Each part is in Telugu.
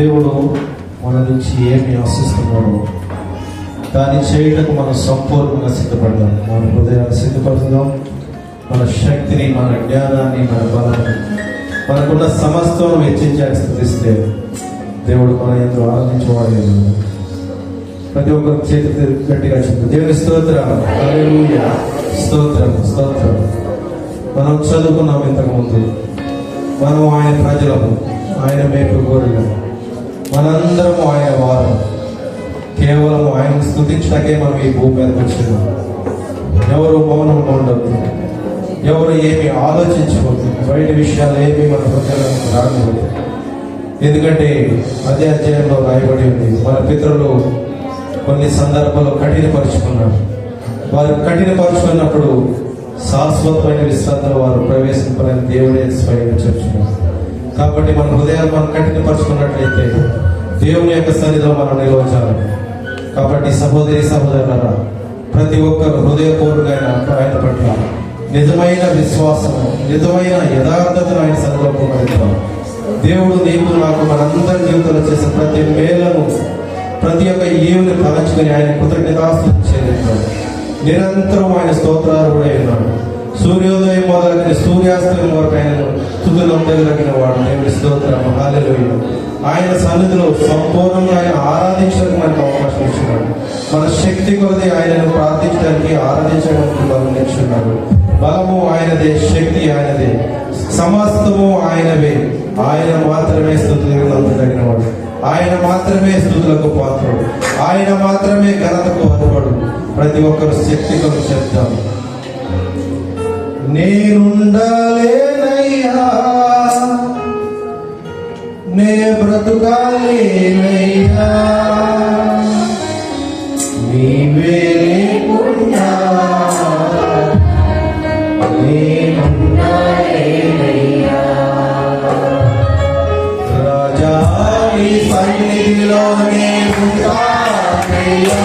దేవుడు మన నుంచి ఏమి ఆశిస్తున్నాడో దాన్ని చేయటకు మనం సంపూర్ణంగా సిద్ధపడదాం. మన హృదయాన్ని సిద్ధపడుతున్నాం. మన శక్తిని, మన జ్ఞానాన్ని, మన బలాన్ని, మనకున్న సమస్తం వెచ్చించాలి స్థుతిస్తే దేవుడు మన ఎంతో ఆనందించేవాడు. ప్రతి ఒక్కరు చేతి గట్టిగా చెప్తారు దేవుని స్తోత్రం, హల్లెలూయా, స్తోత్రం, స్తోత్రం. మనం చదువుకున్నాం ఇంతకుముందు, మనం ఆయన ప్రజలము, ఆయన మేపు గోరుగా, మనందరము ఆయన వారు. కేవలం ఆయన స్తుతించడానికే మనం ఈ భూమి మీదకి వచ్చినాం. ఎవరు మౌనంగా ఉండదు, ఎవరు ఏమి ఆలోచించవద్దు, బయట విషయాలు ఏమి మన హృదయాలకు రాకూడదు. ఎందుకంటే అదే అధ్యాయంలో రాయబడి ఉంది, మన పితరులు కొన్ని సందర్భాల్లో కఠినపరుచుకున్నారు. వారు కఠినపరుచుకున్నప్పుడు శాశ్వతమైన విశ్రాంతిలో వారు ప్రవేశింపాలని దేవుడే స్వయంగా చెప్తున్నారు. కాబట్టి మన హృదయాన్ని మనం కఠినపరుచుకున్నట్లయితే దేవుని యొక్క సన్నిధిలో మనం నిలవచాలి. కాబట్టి సహోదరి సహోదరులారా, ప్రతి ఒక్కరు హృదయపూర్వకమైన ఆయన పట్ల నిజమైన విశ్వాసము, నిజమైన యథార్థతను ఆయన సన్నిధిలో పొందుతాం. దేవుడు నీకు నాకు మనందరి జీవితంలో చేసిన ప్రతి మేలను, ప్రతి ఒక్క ఈవుని తలంచుకొని ఆయన కృతజ్ఞతాస్తుతి చెల్లించాడు. నిరంతరం ఆయన స్తోత్రార్హుడై ఉన్నాడు. సూర్యోదయం మొదలైన సూర్యాస్తమయం వరకు ఆయన తుదులు అందగలిగిన వాడు. దేవుని స్తోత్రం, హల్లెలూయా. ఆయన సన్నిధిలో సంపూర్ణంగా ఆయన ఆరాధించడానికి మనకు అవకాశం ఇచ్చినాడు. మన శక్తి కొలది ఆయనను ప్రార్థించడానికి, ఆరాధించడానికి బలమిచ్చున్నాడు. బలము ఆయనదే, శక్తి ఆయనదే, సమస్తము ఆయనవే. ఆయన మాత్రమే స్తుతులకు అందదగిన వాడు. ఆయన మాత్రమే స్తుతులకు పాత్రుడు. ఆయన మాత్రమే ఘనతకు అర్హుడు. ప్రతి ఒక్కరు శక్తి కొరకు చెప్తాం. నేనుండాలేనయ్యా, నే బ్రతుకాలేనయ్యా, నీవే లేకుండా నేనుండాలేనయ్యా. రాజా నీ సన్నిధిలోనే ఉంటానయ్యా.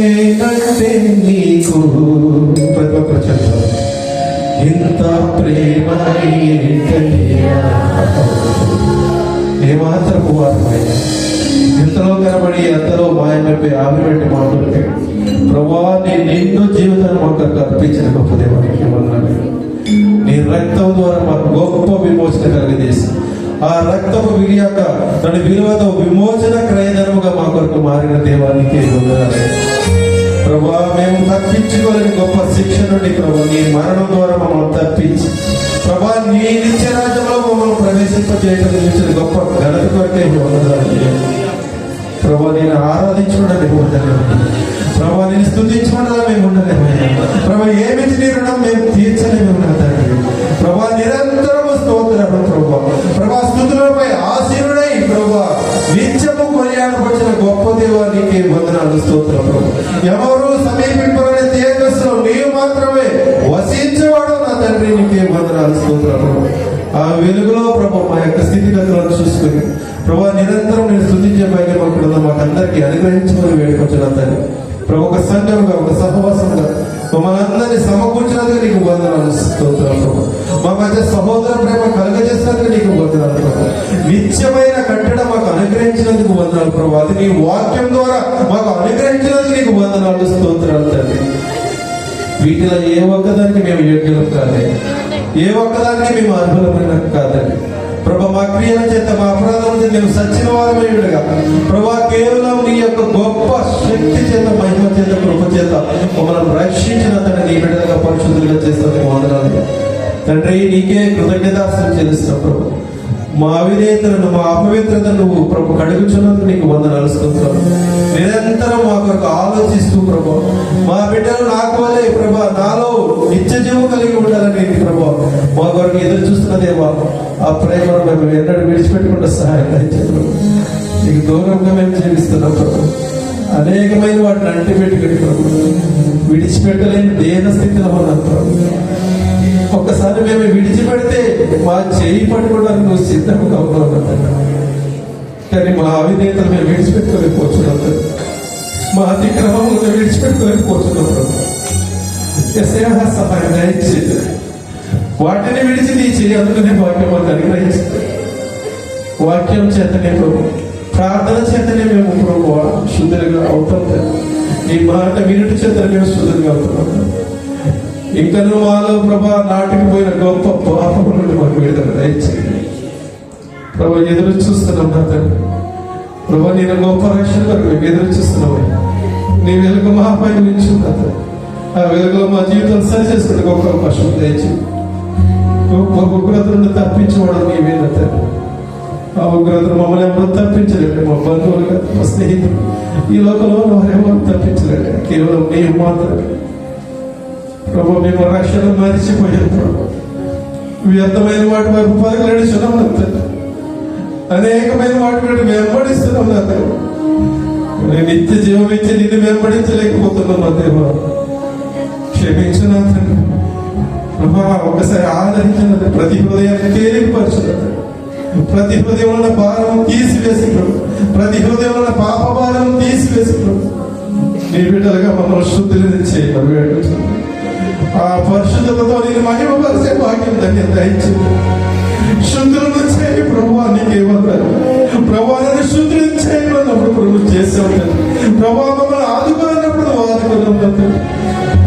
నేనంటే నీకు ప్రతి ఒక్కరు చెప్తారు ఇంత ప్రేమ ఏంటయ్యా ఏమాత్రపు వారమైన ఇంతలో కనబడి అంతలో మాయమైపోయి ఆవిపెట్టి మాట్లాడి ప్రభా నీ నిండు జీవితాన్ని మాకు అర్పించిన గొప్ప దేవానికి వందనాలు. నీ రక్తం ద్వారా మాకు గొప్ప విమోచన కలిగజేసి ఆ రక్తపు విరియాక తన విలువతో విమోచన క్రయధనముగా మా కొరకు మారిన దేవానికి వందనాలు. ప్రభా మేము తప్పించుకోలేని గొప్ప శిక్ష నుండి ప్రభా నీ మరణం ద్వారా మమ్మల్ని తప్పించి ప్రభా నీ నిత్య రాజ్యంలో మమ్మల్ని ప్రవేశింపజేయడం ఇచ్చిన గొప్ప ఘనత కొరకే వందనాలు. ప్రభా నేను ఆరాధించుకుంటే మేము ఉండలేము, ప్రభా నేను స్తుతించుకుంటా మేము ఉండలేము, ప్రభా ఏమి నీ రుణం మేము తీర్చలేము తండ్రి. ప్రభా నిరంతరము స్తోత్రము ప్రభా, ప్రభా స్తుతులపై ఆశీనుడై ప్రభా నిత్యము కొనియాడబడిన గొప్ప దేవానికి వందనాలు స్తోత్రం ప్రభా. ఎవరు సమీపింపని తేజస్సులో నీవు మాత్రమే వసించేవాడు నా తండ్రి, నీకే వందనాలు స్తోత్రం ప్రభా. ఆ వెలుగులో ప్రభా మా యొక్క స్థితిగతులను చూసుకుని ప్రభా నిరంతరం నేను స్తుతించే భాగ్యం అక్కడ మాకు అందరికీ అనుగ్రహించమని వేడుకొచ్చున్నాను తండ్రి. ప్రభు ఒక సంఘంగా ఒక సహవాసంగా మమ్మల్ని అందరినీ సమకూర్చినందుకు నీకు వందనాలు స్తోత్రం ప్రభు. మా మధ్య సహోదర ప్రేమ కలుగజేసినందుకు నీకు వందనాలు ప్రభు. నిత్యమైన కట్టడం మాకు అనుగ్రహించినందుకు వందనాలు ప్రభు. అది నీ వాక్యం ద్వారా మాకు అనుగ్రహించినందుకు నీకు వందనాలు స్తోత్రాలు తండ్రి. వీటిలో ఏ ఒక్కదానికి మేము యోగ్యులం కాదే, ఏ ఒక్కదానికి మేము అర్హులమైన కాదండి ప్రభా. మా క్రియల చేత మా అపరాధం చేత మేము సచ్చిన వారమయ్యుడుగా ప్రభా కేవలం నీ యొక్క గొప్ప శక్తి చేత మహిమ చేత కృప చేత మమ్మల్ని రక్షించిన తండ్రి నీ బిడ్డలుగా పరిశుద్ధులుగా చేస్తాను వందనాలు తండ్రి. నీకే కృతజ్ఞతాస్తులు చెల్లిస్తాం ప్రభు. మా అవిధేయతలను మా అపవిత్రతను నువ్వు ప్రభు కడుగుచున్నందుకు నీకు వందనాలు స్తోత్రాలు. నిరంతరం మా కొరకు ఆలోచిస్తూ ప్రభు మా బిడ్డలు నాకు వల్లే ప్రభా నాలో నిత్య జీవం కలిగి ఉండాలని ప్రభు మా కొరకు ఎదురు చూస్తున్నదేమో ఆ ప్రేమను మేము ఎన్నడూ విడిచిపెట్టుకుంటే సహాయం దయచేసి నీకు దూరంగా మేము జీవిస్తున్నాం ప్రభు. అనేకమైన వాటిని అంటిపెట్టుకుని ప్రభు విడిచిపెట్టలేని దేన స్థితిలో ఉన్నాం ప్రభు. ఒక్కసారి మేము విడిచిపెడితే మా చేయి పట్టుకోవడానికి నువ్వు సిద్ధంగా ఉన్నావు తండ్రి. కానీ మా అవినేతలు మేము విడిచిపెట్టుకోలేకపోతున్నాం తండ్రి. మా అతిక్రమములు మేము విడిచిపెట్టుకోలేకపోతున్నాం ప్రభు. సహాయం దయచేది. వాటిని విడిచి నీ చేయి అందుకనే వాక్యం మాకు అనుగ్రహించింది. వాక్యం చేతనే ప్రభు, ప్రార్థన చేతనే మేము ప్రభు శుద్ధులుగా అవుతాం. నీ మాట వినుటి చేత మేము శుద్ధులుగా అవుతున్నాం. ఇంకా నువ్వు మాలో ప్రభా నాటికి పోయిన గొప్ప పాపం నుండి మాకు విడుదల దయచేయండి ప్రభు. ఎదురు చూస్తున్నాం నా తండ్రి ప్రభా, నేను గొప్ప రక్షణ వరకు మేము ఎదురు చూస్తున్నాము. నీ వెలుగు మా పైన నిలిచింది నా తండ్రి. ఆ వెలుగులో మా జీవితం సరి చేసుకుని గొప్ప అవకాశం దయచేయండి. గొప్ప ఉగ్రత నుండి తప్పించడం నీవే నా తండ్రి. ఆ ఉగ్రతను మమ్మల్ని ఎవరు తప్పించలేండి. మా బంధువులుగా మా స్నేహితులు ఈ లోకంలో వారెవరు తప్పించలేండి. కేవలం నీవు మాత్రమే ప్రభు. మేము రక్షణ మరిచిపోయాం ప్రభు. వ్యర్థమైన వాటి వైపు పరుగులేడుచున్నాం నా తండ్రి. అనేకమైన వాటి వైపు వెంబడిస్తున్నాం నా తండ్రి. నిత్య జీవం ఇచ్చి నిన్ను వెంబడించలేకపోతున్నాం నా దేవా. క్షమించు నా తండ్రి ప్రభా. ఒకసారి ఆదరించినది ప్రతి హృదయాన్ని తేలికపరచున్నది. ప్రతి హృదయంలో భారం తీసివేసి ప్రభు, ప్రతి హృదయంలో పాప భారం తీసివేసి ప్రభు, నీ బిడ్డలుగా మమ్మల్ని శుద్ధిని చేయడం ఆ పరిశుద్ధతతో నేను మహిమపరిచే భాగ్యం దాన్ని దయచేది. శుద్ధులను చేయి ప్రభు. నీకేమన్నారు ప్రభు, నన్ను శుద్ధులను చేయమన్నప్పుడు ప్రభు చేసావు ప్రభా. మమ్మల్ని ఆదుకోనప్పుడు నువ్వు ఆదుకున్నావు.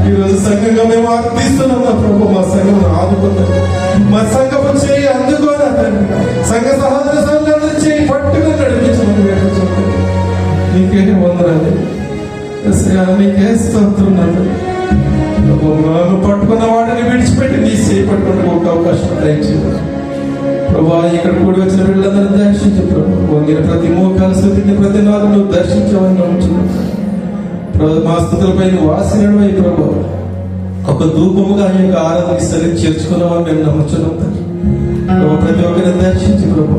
ఈరోజు సంఘంగా మేము అర్థిస్తున్నాం నా ప్రభు. మా సంఘం ఆదుకున్నాం. మా సంఘము చేయి అందుకోనా తండ్రి. సంఘ సహోదర సంఘాలను చేయి పట్టుకుని నడిపించమని వేడుకుంటున్నాం. నీకే వందనాలు, నీకే స్తోత్రం. మేము పట్టుకున్న వాటిని విడిచిపెట్టి నీ చేయి పట్టుకున్న ఒక అవకాశం దయచేది ప్రభా. ఇక్కడ కూడి వచ్చిన వీళ్ళందరినీ దర్శించు ప్రభు. వంగిన ప్రతి మోకాలు స్థుతిని ప్రతి నాడు నువ్వు దర్శించవని నమ్ముతున్నావు ప్రభు. మా స్థుతులపై నువ్వు ఆశీర్వై ప్రభు. ఒక ధూపముగా ఈ యొక్క ఆరాధన సరిగ్గా చేర్చుకున్నామని మేము నమ్ముతున్నాం ప్రభు. ప్రతి ఒక్కరిని దర్శించి ప్రభు.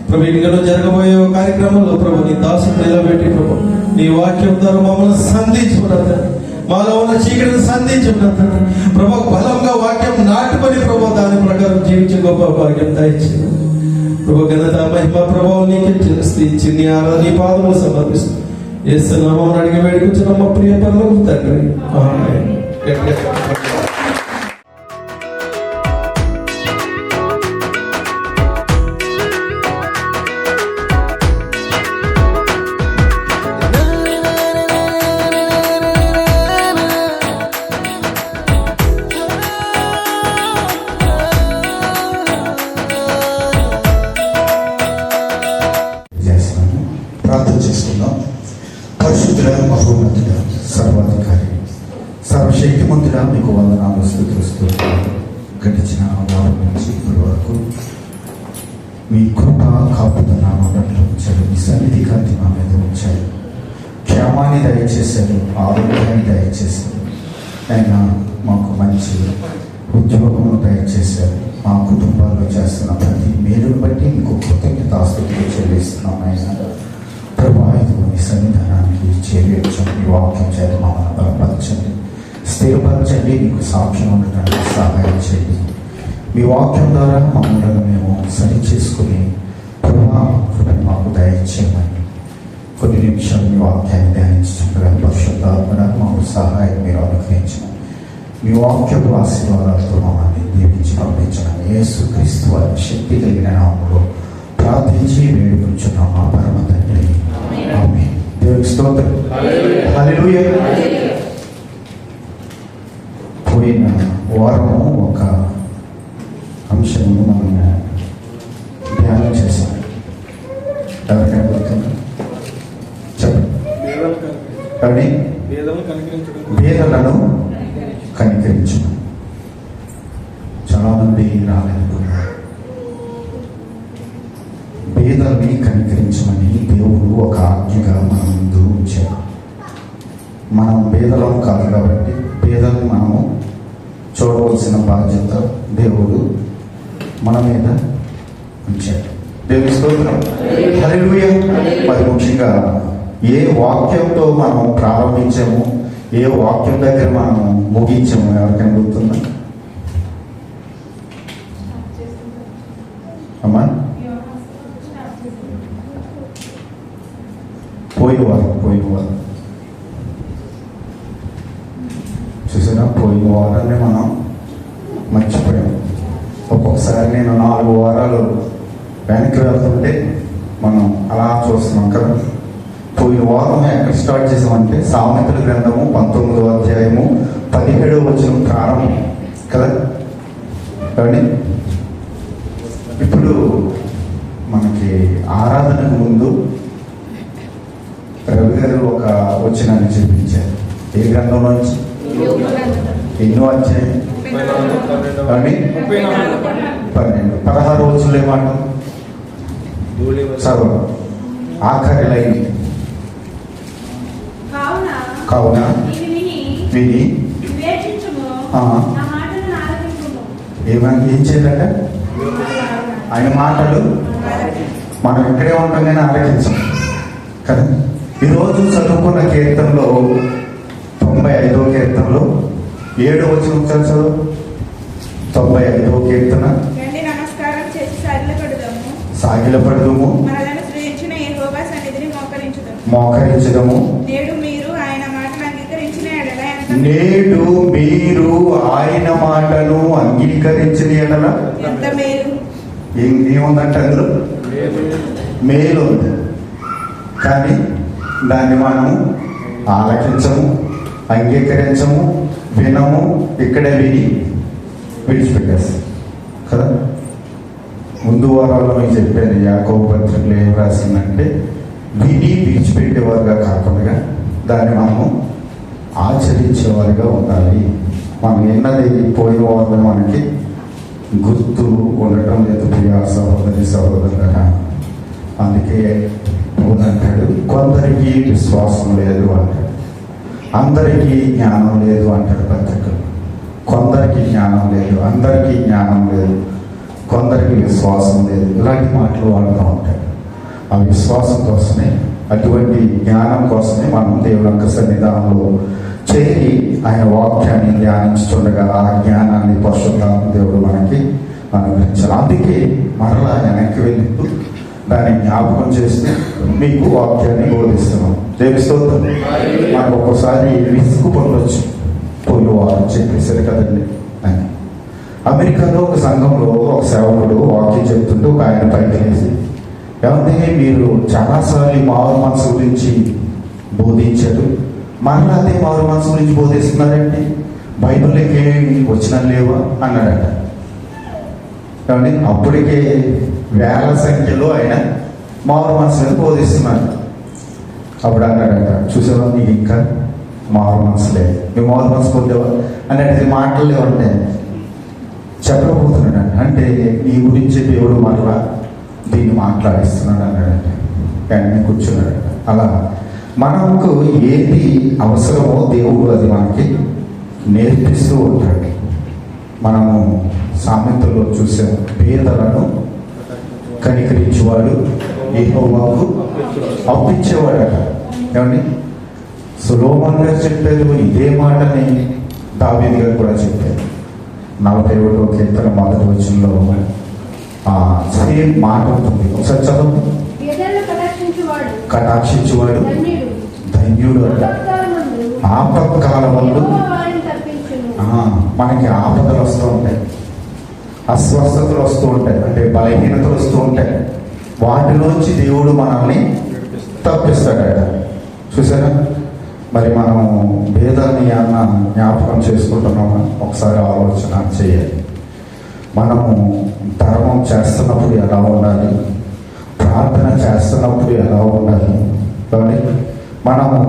ప్రభు ఇంట్లో జరగబోయే కార్యక్రమంలో ప్రభు నీ దాసుని నిలబెట్టి ప్రభు నీ వాక్యం ద్వారా మమ్మల్ని సంధించుకున్నా. మాలో ఉన్న చీకటిని సంధించుకున్నా ప్రభు. బలంగా వాక్యం నాటుకొని ప్రభు దాని ప్రకారం జీవించే గొప్ప భాగ్యం దయచేయండి ప్రభు. ఘనత మహిమ ప్రభావం నీకే చెల్లిస్తూ నీ ఆరాధన నీ పాదములు సమర్పిస్తూ యేసు నామమున అడిగి వేడుకుంటున్నాం మా ప్రియ పరలోకపు తండ్రి. ఆమేన్. ప్రార్థన చేసుకుందాం. పరిశుద్ధుడ, మహోన్నతుడ, సర్వాధికారి, సర్వశక్తిమంతుడా, మీకు వందనాలు స్తుతిస్తూ గడిచిన వారం నుంచి ఇప్పటి వరకు మీ కృప కాపుదల నోట్లో ఉంచారు. మీ సన్నిధి కాంతి మా మీద ఉంచారు. క్షేమాన్ని దయచేశారు, ఆరోగ్యాన్ని దయచేశారు. అయినా మాకు మంచి ఉద్యోగమును దయచేశారు. మా కుటుంబాల్లో చేస్తున్న ప్రతి మేలును బట్టి మీకు కృతజ్ఞతాస్తుతులు చెల్లిస్తున్నాం. అయినా ప్రభా, ఇదిగోని సన్నిధానానికి చేర్చండి. మీ వాక్యం చేత మమ్మల్ని బలపరచండి, స్థిరపరచండి. నీకు సాక్ష్యం ఉండడానికి సహాయం చేయండి. మీ వాక్యం ద్వారా మమ్మల్ని మేము సరి చేసుకుని ప్రభా కృపను మాకు దయచేయమని కొన్ని నిమిషాలు మీ వాక్యాన్ని ధ్యానించుకుంటుగా పరిశుద్ధాత్మ మాకు సహాయం మీరు అనుగ్రహించమని మీ వాక్యపు ఆశీర్వాదాలతో మమ్మల్ని దీవించి పంపించమని యేసుక్రీస్తు వారి శక్తి కలిగిన నామములో ప్రార్థించి వేడుకుంటున్నాం మా పరమ తండ్రి. ఆమేన్. దేవునికి స్తోత్రం. హల్లెలూయా. పోయిన వారము ఒక అంశము మనం ధ్యానం చేశాం. ఎవరికైనా గుర్తుందా? చెప్పండి. పేదలను కనికరించడం. చాలా మంది రాలేనుకున్నారు. పేదల్ని కనికరించమని దేవుడు ఒక ఆజ్ఞగా మన ముందు ఉంచాడు. మనం పేదలం కాదు కాబట్టి పేదల్ని మనము చూడవలసిన బాధ్యత దేవుడు మన మీద ఉంచాడు. దేవుని స్తోత్రం. హల్లెలూయా. మరి ముఖ్యంగా ఏ వాక్యంతో మనం ప్రారంభించాము, ఏ వాక్యం దగ్గర మనం ముగించాము ఎవరికైనా గుర్తుందా? అమ్మా పోయినవారు చూసినా పోయిన వారాన్ని మనం మర్చిపోయాం. ఒక్కొక్కసారి నేను 4 వారాలు వెనక్కి వెళ్తుంటే మనం అలా చూస్తున్నాం కదా. పోయిన వారం ఎక్కడ స్టార్ట్ చేసామంటే సామెతల గ్రంథము 19వ అధ్యాయము 17వ వచనం ప్రారంభం కదా. కానీ ఇప్పుడు మనకి ఆరాధనకు ముందు రవి గారు ఒక వచనాన్ని చూపించారు. ఏ గ్రంథంలో నుంచి? ఎన్నో అధ్యాయం? 12. 16 వచనంలో ఏమాట చదువు. ఆఖరి లైన్. కావున విని ఏం చేయాలంట? ఆయన మాటలు మనం ఇక్కడే ఉంటాం కానీ ఆలకించాం కదా. ఈరోజు చదువుకున్న కీర్తనలో 95వ కీర్తనలో 7వ వచనం చదువు. 95వ కీర్తన. సాగిలపడదుము, మోకరించదము. నేడు మీరు ఆయన మాటను అంగీకరించిన ఎడల ఏముందంటే అందులో మేలు ఉంది. కానీ దాన్ని మనము ఆలకించము, అంగీకరించము, వినము. ఇక్కడే విడిచిపెట్టేస్తాం కదా. ముందు వారాల్లో మీకు చెప్పాను, యాకోబు పత్రికలో ఏం రాసిందంటే విని విడిచిపెట్టేవారుగా కాకుండా దాన్ని మనము ఆచరించేవారుగా ఉండాలి. మనం ఎన్నది పోయిన వారిలో మనకి గుర్తు ఉండటం లేదు ప్రియ సహోదరి సహోదరులరా. అందుకే అంటాడు, కొందరికి విశ్వాసం లేదు అంటాడు, అందరికీ జ్ఞానం లేదు అంటాడు పత్రికలు. కొందరికి జ్ఞానం లేదు, అందరికీ జ్ఞానం లేదు, కొందరికి విశ్వాసం లేదు, ఇలాంటి మాటలు వాడుతూ ఉంటాడు. ఆ విశ్వాసం కోసమే, అటువంటి జ్ఞానం కోసమే మనం దేవుని యొక్క సన్నిధానంలో చేరి ఆయన వాక్యాన్ని ధ్యానించుతుండగా ఆ జ్ఞానాన్ని పరిశుద్ధాత్మ దేవుడు మనకి అనుగ్రహించాలి. అందుకే మరలా వెనక్కి వెళ్ళినప్పుడు దాన్ని జ్ఞాపకం చేస్తే మీకు వాక్యాన్ని బోధిస్తున్నాం. దేవుని స్తోత్రం. మనకు ఒక్కోసారి విసుగు పొందొచ్చు, పోయి వారు చెప్పేసారు కదండి అని. అమెరికాలో ఒక సంఘంలో ఒక సేవకుడు వాక్యం చెప్తుంటే ఒక ఆయన పైకి వేసి, ఏమంటే మీరు చాలాసార్లు మారు మనసు గురించి బోధించారు, మరలా అదే మారు మనసు గురించి బోధిస్తున్నారండి, బైబిల్కి వచ్చినా లేవా అన్నాడట. కానీ అప్పటికే వేల సంఖ్యలో ఆయన మారు మనసు మీద బోధిస్తున్నాడు. అప్పుడు అన్నాడట, చూసావా నీకు ఇంకా మారు మనసు లేదు, నువ్వు మారు మనసు పొందేవా అన్నట్టు మాటలు లేవంటే చెప్పకపోతున్నాడు. అంటే నీ గురించి దేవుడు మరలా దీన్ని మాట్లాడిస్తున్నాడు అన్నాడంట. వెంటనే కూర్చున్నాడు. అలా మనకు ఏది అవసరమో దేవుడు అది మనకి నేర్పిస్తూ ఉంటాడు. మనము సామెతల్లో చూసాం, పేదలను కనికరించేవాడు యెహోవాకు అప్పించేవాడట. ఏమండి, సొలొమోను గారు చెప్పారు ఇదే మాటని దావీదు గారు కూడా చెప్పారు. 41వ కీర్తన 1వ వచనంలో సేమ్ మాట ఉంటుంది. ఒకసారి చదువు. కటాక్షించువాడు ధన్యుడు. ఆపత్కాలమందు మనకి ఆపదలు వస్తూ ఉంటాయి, అస్వస్థతలు వస్తూ ఉంటాయి, అంటే బలహీనతలు వస్తూ ఉంటాయి. వాటిలోంచి దేవుడు మనల్ని తప్పిస్తాడట. చూసారా? మరి మనము భేదాన్ని ఏమన్నా జ్ఞాపకం చేసుకుంటున్నామా? ఒకసారి ఆలోచన చేయాలి. మనము ధర్మం చేస్తున్నప్పుడు ఎలా ఉండాలి, ప్రార్థన చేస్తున్నప్పుడు ఎలా ఉండాలి, కానీ మనము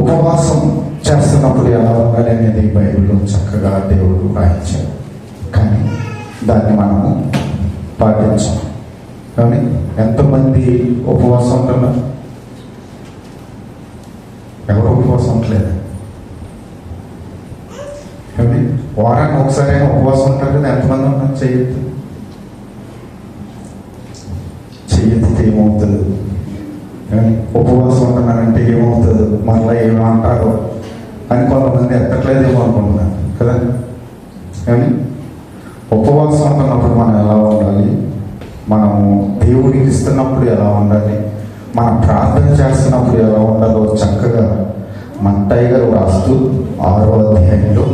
ఉపవాసం చేస్తున్నప్పుడు ఎలా ఉండాలి అనేది బైబిల్లో చక్కగా దేవుడు రాయించాడు. కానీ దాన్ని మనము పాటించాం. కానీ ఎంతమంది ఉపవాసం ఉంటున్నారు? ఎవరు ఉపవాసం ఉండలేదు. కానీ వారానికి ఒకసారి ఉపవాసం ఉంటారు కదా, ఎంతమంది ఉన్నారు? చెయ్యొద్దు ఏమవుతుంది? కానీ ఉపవాసం ఉంటున్నానంటే ఏమవుతుందో, మళ్ళీ ఏమంటారో అని కొంతమంది ఎత్తట్లేదేమో అనుకుంటున్నాను కదా. కానీ ఉపవాసం ఉంటున్నప్పుడు మనం ఎలా ఉండాలి, మనము దేవుడికి ఇస్తున్నప్పుడు ఎలా ఉండాలి, మనం ప్రార్థన చేస్తున్నప్పుడు ఎలా ఉండాలో చక్కగా మత్తయి గారు రాస్తూ 6వ అధ్యాయంలో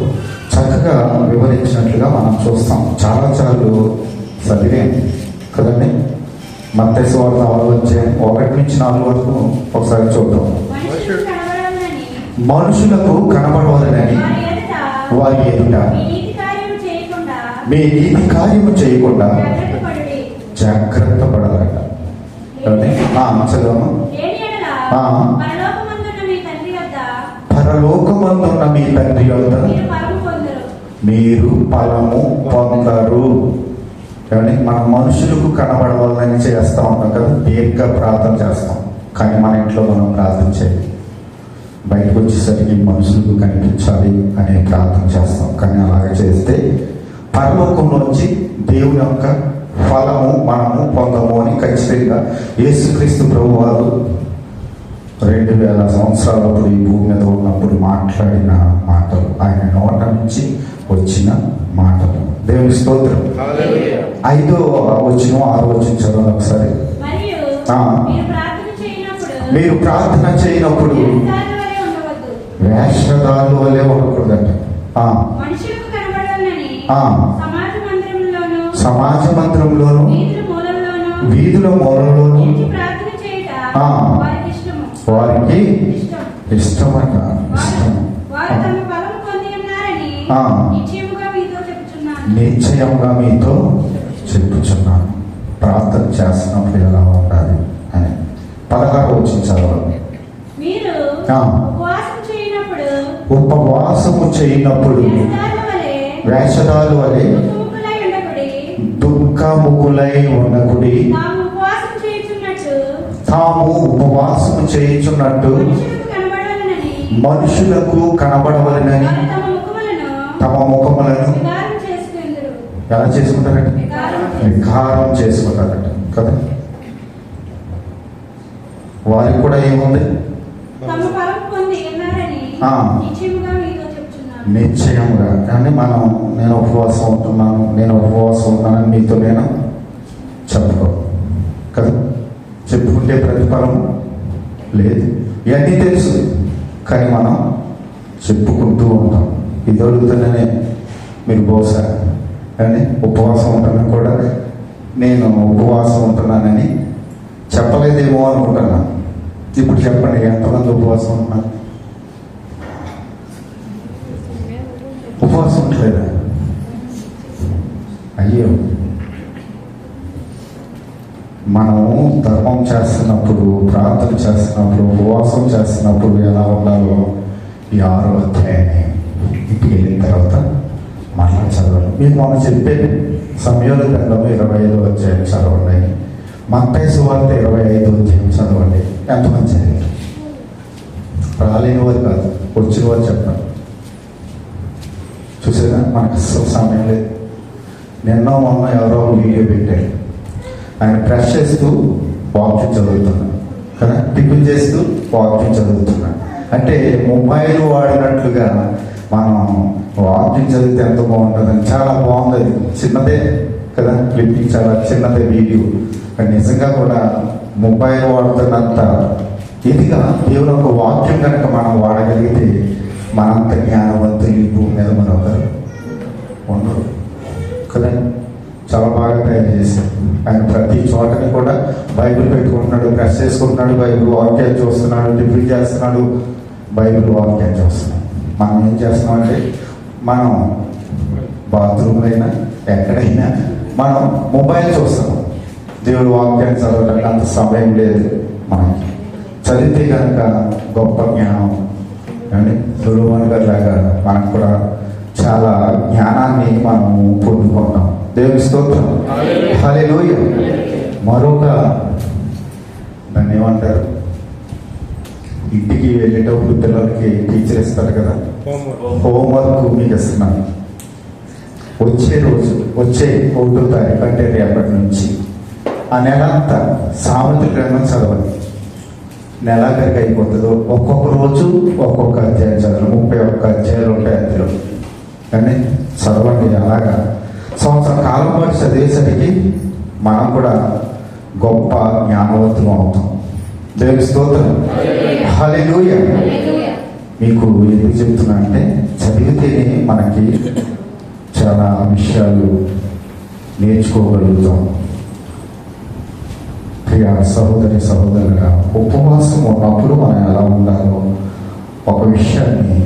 చక్కగా వివరించినట్లుగా మనం చూస్తాం. చాలాసార్లు చదివాం కదండి. మత్తయి సువార్త 6వ అధ్యాయం 1 నుంచి 4 వరకు ఒకసారి చూద్దాం. మనుషులకు కనబడవాలని వారి ఎదుట మీ నీతి కార్యము చేయకుండా జాగ్రత్త పడాలట. చదవము. పరలోకమందున్న మీ తండ్రి వద్ద మీరు ఫలము పొందరు. కానీ మనం మనుషులకు కనబడవాలని చేస్తూ ఉంటాం కదా, దీర్ఘ ప్రార్థన చేస్తాం. కానీ మన ఇంట్లో మనం ప్రార్థన చేయాలి, బయటకు వచ్చేసరికి మనుషులకు కనిపించాలి అనే ప్రార్థన చేస్తాం. కానీ అలాగే చేస్తే పరలోకంలోంచి దేవుని యొక్క ఫలము మనము పొందము అని ఖచ్చితంగా యేసుక్రీస్తు ప్రభు వారు 2000 సంవత్సరాలప్పుడు ఈ భూమి మీద ఉన్నప్పుడు మాట్లాడిన మాటలు, ఆయన నోట నుంచి వచ్చిన మాటలు. దేవుని స్తోత్రం. 5వ వచనం 6వ వచనం చదవండి ఒకసారి. మీరు ప్రార్థన చేయనప్పుడు వేషధారుల వలె ఉండకూడదంట. సమాజ మందిరంలోను వీధుల మూలలోను వారికి ఇష్టమట. నిశ్చయంగా మీతో చెప్పుచున్నాను. ప్రార్థన చేస్తున్నప్పుడు ఎలా ఉండాలి అని 16వ వచనం చదవాలి. ఉపవాసము చేయనప్పుడు వేషధారుల వలె దుఃఖముఖులై ఉండకుడి. తాము ఉపవాసము చేయుచున్నట్టు మనుషులకు కనబడవలనని తమ ముఖములను ఎలా చేసుకుంటారట? వికారం చేసుకుంటారట కదా. వారికి కూడా ఏముంది? నిశ్చయముగా. కానీ నేను ఉపవాసం ఉంటున్నానని మీతో నేను చెప్పుకో కదా. చెప్పుకుంటే ప్రతిఫలం లేదు, ఇవన్నీ తెలుసు. కానీ మనం చెప్పుకుంటూ ఉంటాం. ఇది అడుగుతున్నానే మీరు బహుశా కానీ ఉపవాసం ఉంటున్నా కూడా నేను ఉపవాసం ఉంటున్నానని చెప్పలేదేమో అనుకుంటున్నాను. ఇప్పుడు చెప్పండి, ఎంతమంది ఉపవాసం ఉంటున్నారు? ఉపవాసం ఉంటలేదా? అయ్యో, మనము ధర్మం చేస్తున్నప్పుడు, ప్రార్థన చేస్తున్నప్పుడు, ఉపవాసం చేస్తున్నప్పుడు ఎలా ఉండాలో ఈ 6వ అధ్యాయాన్ని ఇంటికి వెళ్ళిన తర్వాత మళ్ళా చదవాలి. మీకు మనం చెప్పేది సమయాల గ్రంథము 25వ అధ్యాయం చదవండి, మత్తయి సువార్త 25వ అధ్యాయం చదవండి. ఎంతమంది చదివారు? రాలేని వారు కాదు, వచ్చిన వారు చెప్పండి. చూసారా, మనకు అసలు సమయం లేదు. మొన్న ఎవరో వీడియో పెట్టారు, ఆయన బ్రష్ చేస్తూ వాక్యం చదువుతున్నాడు కదా, టిఫిన్ చేస్తూ వాక్యం చదువుతున్నాడు. అంటే మొబైల్ వాడినట్లుగా మనం వాక్యం చదివితే ఎంత బాగుంటుందని. చాలా బాగుంది, అది చిన్నదే కదా, క్లిప్పింగ్ చాలా చిన్నదే వీడియో. కానీ నిజంగా కూడా మొబైల్ వాడుతున్నంత ఇదిగా దేవుని ఒక వాక్యం కనుక మనం వాడగలిగితే మనంత జ్ఞానవంతులు ఈ భూమి మీద మరొకరు ఉండరు కదా. చాలా బాగా తయారు చేశారు. ఆయన ప్రతి చోటని కూడా బైబిల్ పెట్టుకుంటున్నాడు, బ్రష్ చేసుకుంటున్నాడు, బైబిల్ వాక్యాలు చూస్తున్నాడు, టిఫిన్ చేస్తున్నాడు, బైబిల్ వాక్యాలు చూస్తున్నాడు. మనం ఏం చేస్తున్నామంటే మనం బాత్రూమ్లో అయినా ఎక్కడైనా మనం మొబైల్ చూస్తున్నాం. దేవుడు వాక్యాన్ని చదవడానికి అంత సమయం లేదు మనకి. చదివితే కనుక గొప్ప జ్ఞానం అండి, సొలొమోను గారి లాగా మనకు కూడా చాలా జ్ఞానాన్ని మనము పొందుకుంటాం. దేవుని స్తోత్రం, హల్లెలూయా. మరొక దాన్ని ఏమంటారు, ఇంటికి వెళ్ళేటప్పుడు పిల్లలకి టీచర్ ఇస్తారు కదా, హోంవర్క్ మీకు ఇస్తున్నాను. వచ్చే 1వ తారీఖు అంటే రేపటి నుంచి ఆ నెల అంతా సామెతల గ్రంథం చదవాలి. నెలాఖరికి అయిపోతుందో ఒక్కొక్క రోజు ఒక్కొక్క అధ్యాయం చదవాలి. 31 అధ్యాయాలు ఉంటాయి అందులో. కానీ చదవండి. అలాగా సంవత్సరం కాలం పాటు చదివేసరికి మనం కూడా గొప్ప జ్ఞానవంతులు అవుతాం. దేవుని స్తోత్రం. హల్లెలూయా. మీకు ఎందుకు చెప్తున్నా అంటే చదివితేనే మనకి చాలా విషయాలు నేర్చుకోగలుగుతాం. ప్రియ సహోదరి సహోదరుగా, ఉపవాసం ఉన్నప్పుడు మనం ఎలా ఉండాలో ఒక విషయాన్ని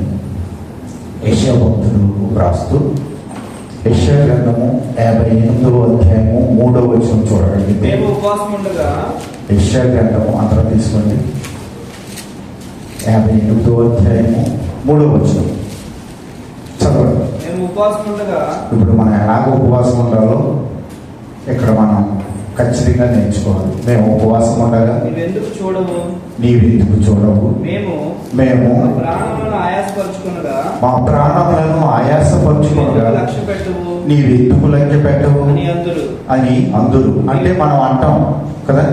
యెషయా భక్తుడు రాస్తూ, యెషయా గ్రంథము 58వ అధ్యాయము 3వ వచనం చూడండి. మేము ఉపవాసం ఉండగా, యెషయా గ్రంథము అందరం తీసుకోండి. 58వ అధ్యాయము 3వ వచనం చదవండి. మేము ఉపవాసం ఉండగా, ఇప్పుడు మనం ఎలాగ ఉపవాసం ఉండాలో ఇక్కడ మనం ఖచ్చితంగా నేర్చుకోవాలి. మేము ఉపవాసం ఉండగా నీవెందుకు చూడవు, నీవెందుకు చూడవు, మేము మేము మా ప్రాణములను ఆయాసపరుచుకొనగా, మా ప్రాణములను ఆయాసపరుచుకునగా నీవెందుకు లక్ష్య పెట్టవు నీవెందుకు లెక్క పెట్టవు అని అందురు. అని అందురు. అంటే మనం అంటాం కదా,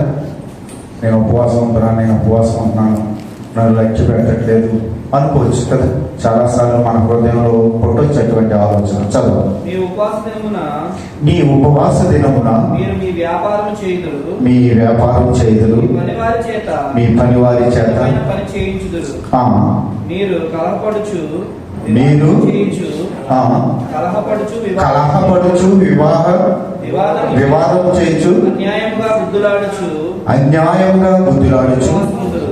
నేను ఉపవాసం ఉంటున్నాను, నేను ఉపవాసం ఉంటున్నాను, నన్ను లక్ష్య పెట్టట్లేదు అనుకోవచ్చు కదా. చాలాసార్లు మన హృదయంలో పుట్టొచ్చేటువంటి ఆలోచన. చదువు. నీ ఉపవాస దినమున నీ ఉపవాస దినమున మీరు మీ వ్యాపారం చేయుదురు, మీ వ్యాపారం చేయుదురు, మీ పనివారి చేత మీ పనివారి చేత నిజమైన పని చేయించుదురు. ఆ, మీరు కలహపడుచు మీరు చేయించు ఆ, కలహపడుచు కలహపడుచు వివాదం చేయొచ్చు, అన్యాయంగా బుద్ధులాడుచు అన్యాయంగా బుద్ధిలాడచ్చు. ఉపవాసముందురు.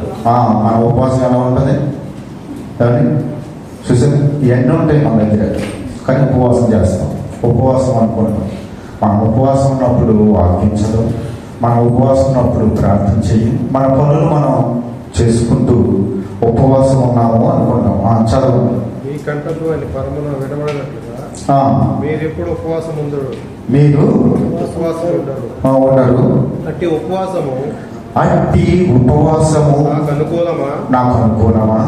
మన ఉపవాసం ఎలా ఉంటుంది కానీ చూసారు, ఇవన్నీ ఉంటాయి మన దగ్గర, కానీ ఉపవాసం చేస్తాం. ఉపవాసం అనుకుంటాం. మనం ఉపవాసం ఉన్నప్పుడు వాక్యించదు, మనం ఉపవాసం ఉన్నప్పుడు ప్రార్థన చెయ్యి, మన పనులు మనం చేసుకుంటూ ఉపవాసం ఉన్నాము అనుకుంటాం. చదువు. మీ కంఠంలో ఆయన పరమున వినబడినట్లుగా మీరు ఎప్పుడు ఉపవాసం ఉండరు, మీరు ఉపవాసం ఉండరు. ఉండరు. అట్టి ఉపవాసము అట్టి ఉపవాసము నాకు అనుకూలమా? నాకు అనుకూలమా?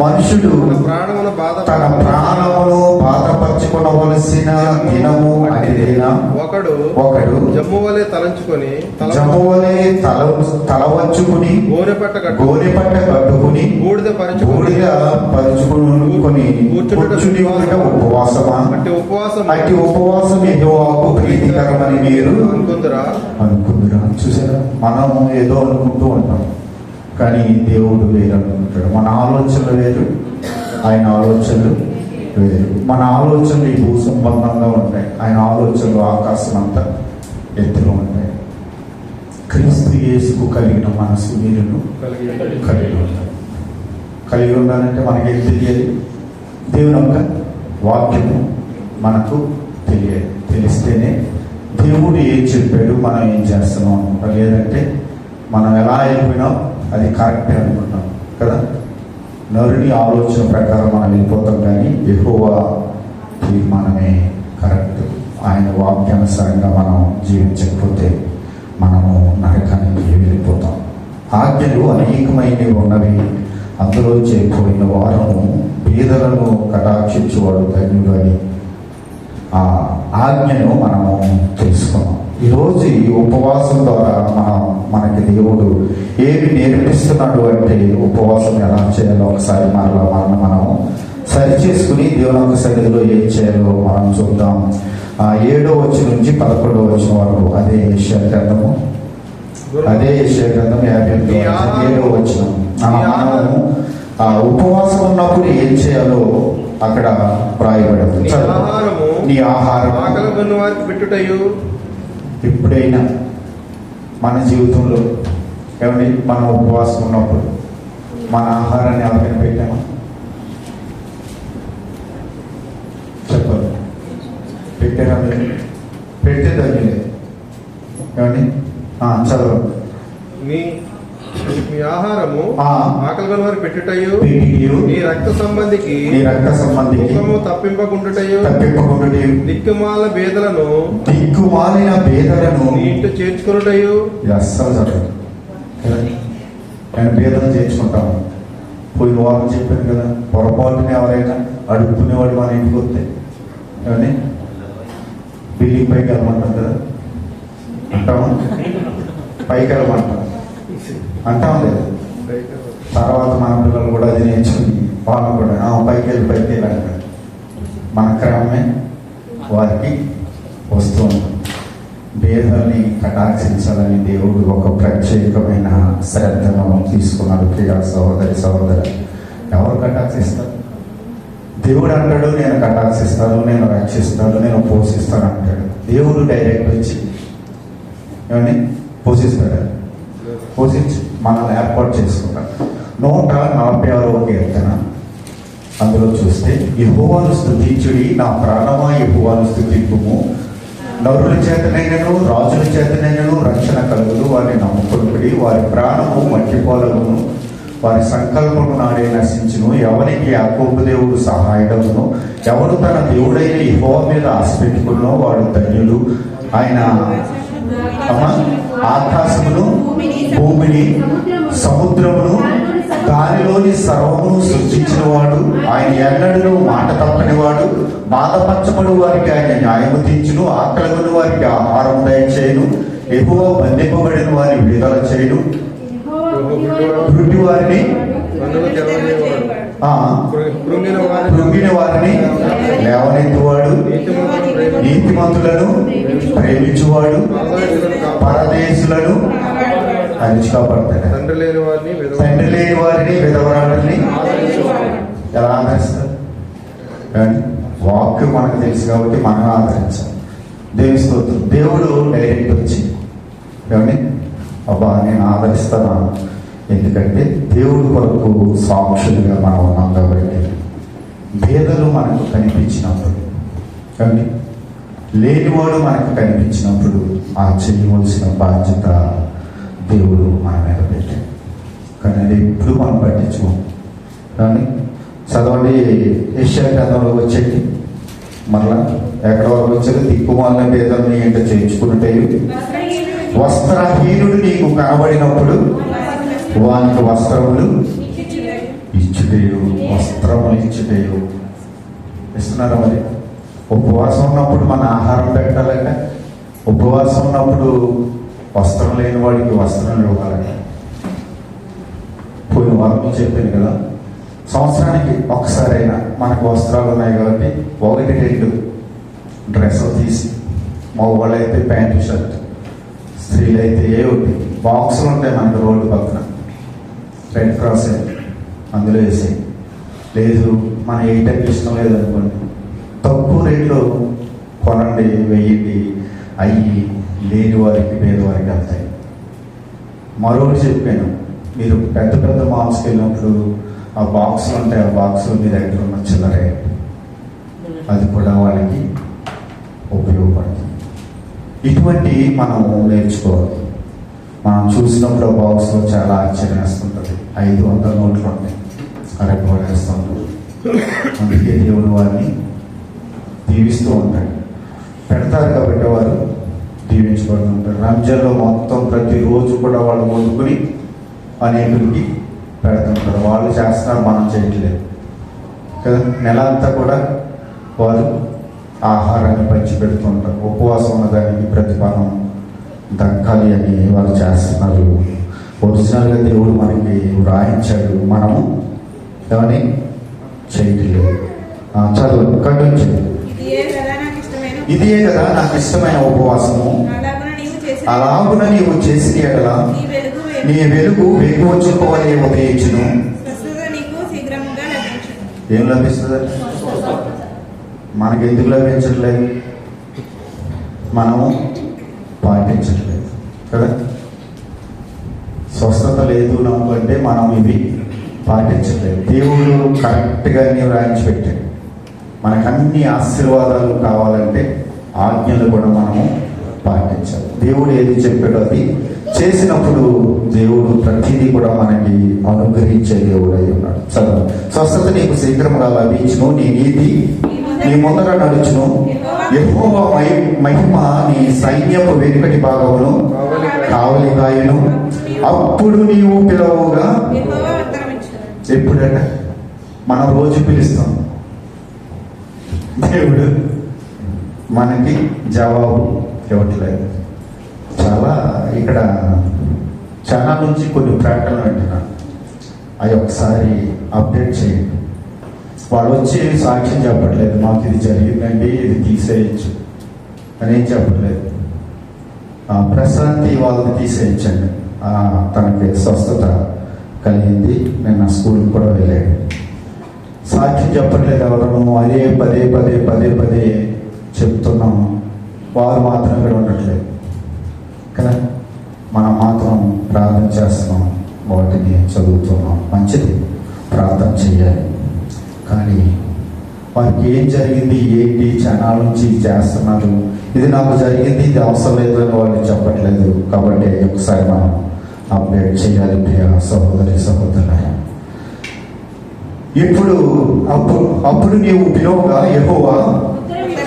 మనుష్యుడు తన ప్రాణమును ప్రాణమును బాధపరచుకోవలసిన దినము అదేనా? ఒకడు జమ్ము వలె తలంచుకొని తల వంచుకుని గోనెపట్ట కట్టుకుని బూడిద పరుచుకుని కూర్చుని ఉపవాసమా? అట్టి ఉపవాసం యెహోవాకు ప్రీతికరమని మీరు అనుకుందరా? చూసారా, మనం ఏదో అనుకుంటూ ఉంటాం, కానీ దేవుడు వేరు అనుకుంటాడు. మన ఆలోచనలు వేరు, ఆయన ఆలోచనలు వేరు. మన ఆలోచనలు ఈ భూ సంబంధంగా ఉంటాయి, ఆయన ఆలోచనలు ఆకాశం అంతా ఎత్తులో ఉంటాయి. క్రీస్తు యేసుకు కలిగిన మనసు మీరును కలిగి ఉంటారు. కలిగి ఉండాలంటే మనకేం తెలియాలి? దేవుని యొక్క వాక్యము మనకు తెలిస్తేనే దేవుడు ఏం చెప్పాడు మనం ఏం చేస్తున్నాం అనుకుంటాం. లేదంటే మనం ఎలా అయిపోయినాం అది కరెక్టే అనుకుంటాం కదా. నరుని ఆలోచన ప్రకారం మనం వెళ్ళిపోతాం, కానీ యెహోవా తీర్మానమే కరెక్ట్. ఆయన వాక్యానుసారంగా మనం జీవించకపోతే మనము నరకానికి వెళ్ళిపోతాం. ఆజ్ఞలు అనేకమైనవి ఉన్నవి, అందులో చేరిపోయిన వారము పేదలను కటాక్షించేవాడు ధన్యుడు అని ఆ ఆజ్ఞను మనము తెలుసుకున్నాం. ఈరోజు ఈ ఉపవాసం ద్వారా మనకి దేవుడు ఏమి నేర్పిస్తున్నాడు అంటే, ఉపవాసం ఎలా చేయాలో ఒకసారి మనం సరి చేసుకుని దేవుని యొక్క సన్నిధిలో ఏం చేయాలో మనం చూద్దాం. 7వ వచనం నుంచి 11వ వచనం వరకు అదే యెషయా గ్రంథము 7వ వచనం. మనము ఉపవాసం ఉన్నప్పుడు ఏం చేయాలో అక్కడ వ్రాయబడింది. నీ ఆహారం వారికి పెట్టుటయు. ఎప్పుడైనా మన జీవితంలో ఏమండి, మనం ఉపవాసం ఉన్నప్పుడు మన ఆహారాన్ని ఎవరికైనా పెట్టామా? చెప్పదు. పెట్టారా? పెట్టే తగ్గిలే. ఏమండి చదవండి. మీ ఆహారము ఆకలి వారికి పెట్టుటయు, నీ రక్త సంబంధికి ముఖము తప్పింపకుండుటయు, దిక్కుమాలిన బేదలను నీ ఇంటి చేర్చుకునుటయు. అస్సలు చదవదు. నేను బేదలు చేర్చుకుంటాను. పోయిన వారం చెప్పాను కదా, పొరపాటుని ఎవరైనా అడుక్కునేవాడు మన ఇంటికి వస్తే ఏమని బిల్డింగ్ పైకి వెళ్ళమంటాం కదా, అంటామా? పైకి వెళ్ళమంటాం అంటాం లేదు. తర్వాత మన పిల్లలు కూడా అది నేర్చుకుని వాళ్ళు కూడా పైకి వెళ్ళి అంటారు. మన క్రమమే వారికి వస్తూ ఉంటుంది. పేదల్ని కటాక్షించాలని దేవుడు ఒక ప్రత్యేకమైన శ్రద్ధను తీసుకున్నాడు. ప్రియ సహోదరి ఎవరు కటాక్షిస్తారు? దేవుడు అంటాడు, నేను కటాక్షిస్తాను, నేను రక్షిస్తాను, నేను పోషిస్తాను అంటాడు. దేవుడు డైరెక్ట్ వచ్చి ఏమని పోషిస్తాడు? పోషించి మనల్ని ఏర్పాటు చేసుకుంటాడు. 146వ కీర్తన అందులో చూస్తే, యెహోవాను స్తుతించుడి, నా ప్రాణమా యెహోవాను స్తుతింపుము. నరుల చేతనైనను రాజుల చేతనైనను రక్షణ కలుగును. వారిని నమ్ముకొనుడి, వారి ప్రాణము మట్టిపోలగును, వారి సంకల్పము నాడే నశించును. ఎవరికి యాకోబు దేవుడు సహాయడమును, ఎవరు తన దేవుడైన యెహోవా మీద ఆశ పెట్టుకున్నో వాడు ధన్యులు. ఆయన ఆకాశమును భూమిని సముద్రమును దానిలోని సర్వమును సృష్టించిన వాడు. ఆయన ఎన్నడూ మాట తప్పని వాడు. బాధపరచబడు వారికి ఆయన న్యాయము తీర్చును, ఆకలిగొని వారికి ఆహారం దయచేయును. యెహోవా బంధింపబడిన వారిని విడుదల చేయును, గుడ్డి వారిని కృంగిన వారిని లేవనెత్తువాడు, నీతిమంతులను ప్రేమించువాడు, పరదేశులను అరిచికాపడతాడు. తండ్రి లేని వారిని విధవరాలని ఎలా ఆదరిస్తారు? వాక్యం మనకు తెలుసు కాబట్టి మనం ఆదరించాలి. దేవుని స్తోత్రం. దేవుడు డైరెక్ట్ వచ్చి ఏమని, అబ్బా నేను ఆదరిస్తాను, ఎందుకంటే దేవుడు కొరకు సాక్షులుగా మనం ఉన్నాం కాబట్టి. భేదలు మనకు కనిపించినప్పుడు కానీ లేనివాడు మనకు కనిపించినప్పుడు ఆ చేయవలసిన బాధ్యత దేవుడు మన మీద పెట్టాడు. కానీ అది ఎప్పుడు మనం పట్టించుకోం. కానీ చదవండి, యెషయా గ్రంథంలో వచ్చేది మరలా ఎక్కడ వరకు వచ్చేది? దిక్కుమాలిన భేదాన్ని ఏంటో చేయించుకుంటే, వస్త్రహీనుడు నీకు కనబడినప్పుడు వానికి వస్త్రములు ఇచ్చుటేయు, వస్త్రములు ఇచ్చుటేయు. ఇస్తున్నారా? మరి ఉపవాసం ఉన్నప్పుడు మన ఆహారం పెట్టాలంటే, ఉపవాసం ఉన్నప్పుడు వస్త్రం లేని వాడికి వస్త్రం ఇవ్వాలంటే. పోయిన వారం చెప్పాను కదా, సంవత్సరానికి ఒకసారైనా మనకు వస్త్రాలు ఉన్నాయి కాబట్టి 1-2 డ్రెస్సులు తీసి, మగవాళ్ళు అయితే ప్యాంటు షర్ట్, స్త్రీలు అయితే ఒకటి బాక్సులు ఉంటాయి మనకు రోడ్డు పక్కన, రెడ్ క్రాస్ అందులో వేసి. లేదు మన ఏ టైప్ ఇష్టం లేదనుకోండి, తక్కువ రేట్లో కొనండి, వెయ్యండి, అయ్యి లేని వారికి పేదవారికి వెళ్తాయి. మరొకటి చెప్పాను, మీరు పెద్ద పెద్ద మాల్స్కి వెళ్ళినప్పుడు ఆ బాక్సులు ఉంటాయి, ఆ బాక్సులు మీ దగ్గర ఉన్న చిల్లరే, అది కూడా వాళ్ళకి ఉపయోగపడుతుంది. ఇటువంటి మనం నేర్చుకోవాలి. మనం చూసినప్పుడు ఆ బాక్స్లో చాలా ఆశ్చర్యం వేస్తుంటుంది. 500 నోట్లు ఉంటాయి, కరెక్ట్ పడేస్తుంటారు. అందుకే దేవుడు వారిని దీవిస్తూ ఉంటాడు. పెడతారు కాబట్టి వారు దీవించబడుతుంటారు. రంజాన్లో మొత్తం ప్రతిరోజు కూడా వాళ్ళు వండుకుని అనేకులకి పెడుతుంటారు. వాళ్ళు చేస్తున్నారు, మనం చేయట్లేదు కదా. నెల అంతా కూడా వారు ఆహారాన్ని పంచి పెడుతుంటారు. ఉపవాసం ఉన్నదానికి ప్రతిఫలం దక్కాలి అని వాళ్ళు చేస్తున్నారు. ఒరిజినల్గా దేవుడు మనకి వ్రాయించాడు, మనము ఏమని చేయట్లేదు. చదువు కంటిన్యూ. ఇదే కదా నాకు ఇష్టమైన ఉపవాసము, అలాగున నీవు చేసిన ఎడల నీ వెలుగు వేకువచ్చుకోవాలి ఉదయించును. ఏం లభిస్తుంది? మనకి ఎందుకు లభించట్లేదు? మనము పాటించట్లేదు కదా. స్వస్థత లేదు నమ్ముకుంటే మనం ఇవి పాటించట్లేదు. దేవుడు కరెక్ట్గా నీవు రాయించి పెట్టాడు. మనకు అన్ని ఆశీర్వాదాలు కావాలంటే ఆజ్ఞలు కూడా మనము పాటించాలి. దేవుడు ఏది చెప్పాడో అది చేసినప్పుడు దేవుడు ప్రతిదీ కూడా మనకి అనుగ్రహించే దేవుడు అయి ఉన్నాడు. చదువు. స్వస్థత నీకు శీఘ్రముగా లభించును, నీ నీతి నీ ముందర నడుచును. యెహోవా మహిమ నీ సైన్యపు వెనుకటి భాగమును కావలి కాయును. అప్పుడు నీవు పిలవగా, ఎప్పుడట మనం రోజు పిలుస్తాం, దేవుడు మనకి జవాబు ఇవ్వట్లేదు. చాలా ఇక్కడ చాలా నుంచి కొన్ని ప్రకటనలు వింటున్నాను. అవి ఒకసారి అప్డేట్ చేయండి. వాళ్ళు వచ్చి సాక్ష్యం చెప్పట్లేదు, మాకు ఇది జరిగిందండి, ఇది తీసేయచ్చు అని ఏం చెప్పట్లేదు. ప్రశాంతి వాళ్ళని తీసేయచ్చండి, తనకి స్వస్థత కలిగింది, నిన్న స్కూల్కి కూడా వెళ్ళాడు. సాక్ష్యం చెప్పట్లేదు ఎవరు, అదే పదే పదే పదే పదే చెప్తున్నాము, వారు మాత్రం ఇక్కడ ఉండట్లేదు కదా. మనం మాత్రం ప్రార్థన చేస్తున్నాం, వాటిని చదువుతున్నాం, మంచిది, ప్రార్థన చేయాలి. కానీ వారికి ఏం జరిగింది ఏంటి క్షణాల నుంచి చేస్తున్నారు, ఇది నాకు జరిగింది, ఇది అవసరం లేదు అని వాళ్ళు చెప్పట్లేదు. కాబట్టి ఒకసారి మనం అప్డేట్ చేయాలి ప్రియ సహోదరి సహోదరులారా. ఇప్పుడు అప్పుడు నీవు పిలువగా యెహోవా